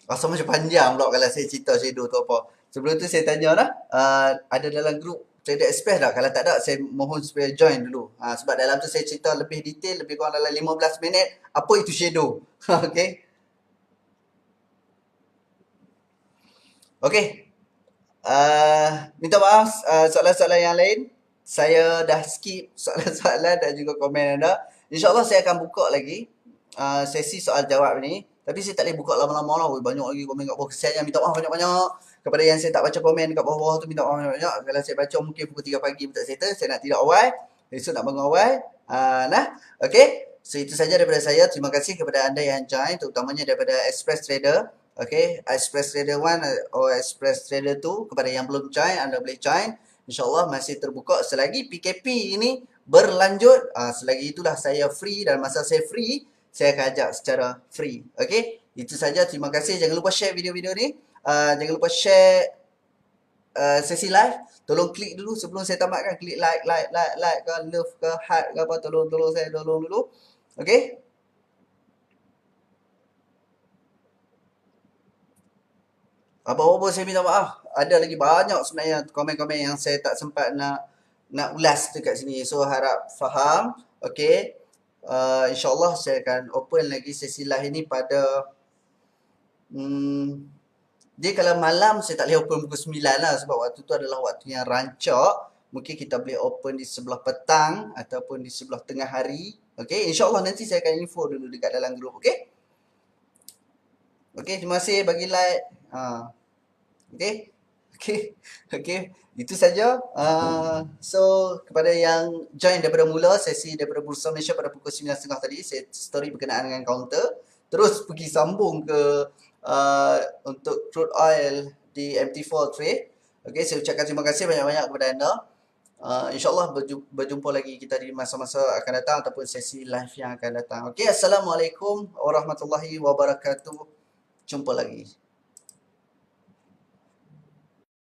Rasa macam panjang pula kalau saya cerita shadow tu apa. Sebelum tu saya tanya lah, ada dalam grup Trader Express tak? Kalau tak ada, saya mohon supaya join dulu. Sebab dalam tu saya cerita lebih detail, lebih kurang dalam 15 minit, apa itu shadow. Okay. Okay. Minta maaf, soalan-soalan yang lain, saya dah skip soalan-soalan dan juga komen anda. InsyaAllah saya akan buka lagi sesi soal jawab ni. Tapi saya tak boleh buka lama-lama lah. Banyak lagi komen kat bawah. Kesiannya minta maaf banyak-banyak. Kepada yang saya tak baca komen kat bawah tu, minta maaf banyak-banyak. Kalau saya baca mungkin pukul 3 pagi pun tak settle. Saya nak tidak awal. Esok nak bangun awal. Nah, okay. So itu saja daripada saya. Terima kasih kepada anda yang join, terutamanya daripada Express Trader. Okay, Express Trader 1 atau Express Trader 2. Kepada yang belum join, anda boleh join. InsyaAllah masih terbuka selagi PKP ini berlanjut. Selagi itulah saya free, dan masa saya free, saya akan ajak secara free. Okay, itu saja. Terima kasih. Jangan lupa share video-video ni. Jangan lupa share sesi live. Tolong klik dulu sebelum saya tamatkan. Klik like ke, love ke, heart ke apa. Tolong saya dulu. Okay. Apa-apa saya minta maaf. Ada lagi banyak sebenarnya komen-komen yang saya tak sempat nak ulas dekat sini. So harap faham. Okay. InsyaAllah saya akan open lagi sesi live ini pada dia kalau malam saya tak boleh open pukul 9 lah, sebab waktu tu adalah waktu yang rancak. Mungkin kita boleh open di sebelah petang ataupun di sebelah tengah hari. Okay, insyaAllah nanti saya akan info dulu dekat dalam grup. Okay. Okay, terima kasih bagi like. Okay. Itu saja. So kepada yang join daripada mula sesi daripada Bursa Malaysia pada pukul 9.30 tadi, saya story berkenaan dengan counter. Terus pergi sambung ke untuk crude oil di MT4 trade. Okay, saya ucapkan terima kasih banyak-banyak kepada anda. InsyaAllah berjumpa lagi kita di masa-masa akan datang ataupun sesi live yang akan datang. Okay, Assalamualaikum warahmatullahi wabarakatuh. Jumpa lagi.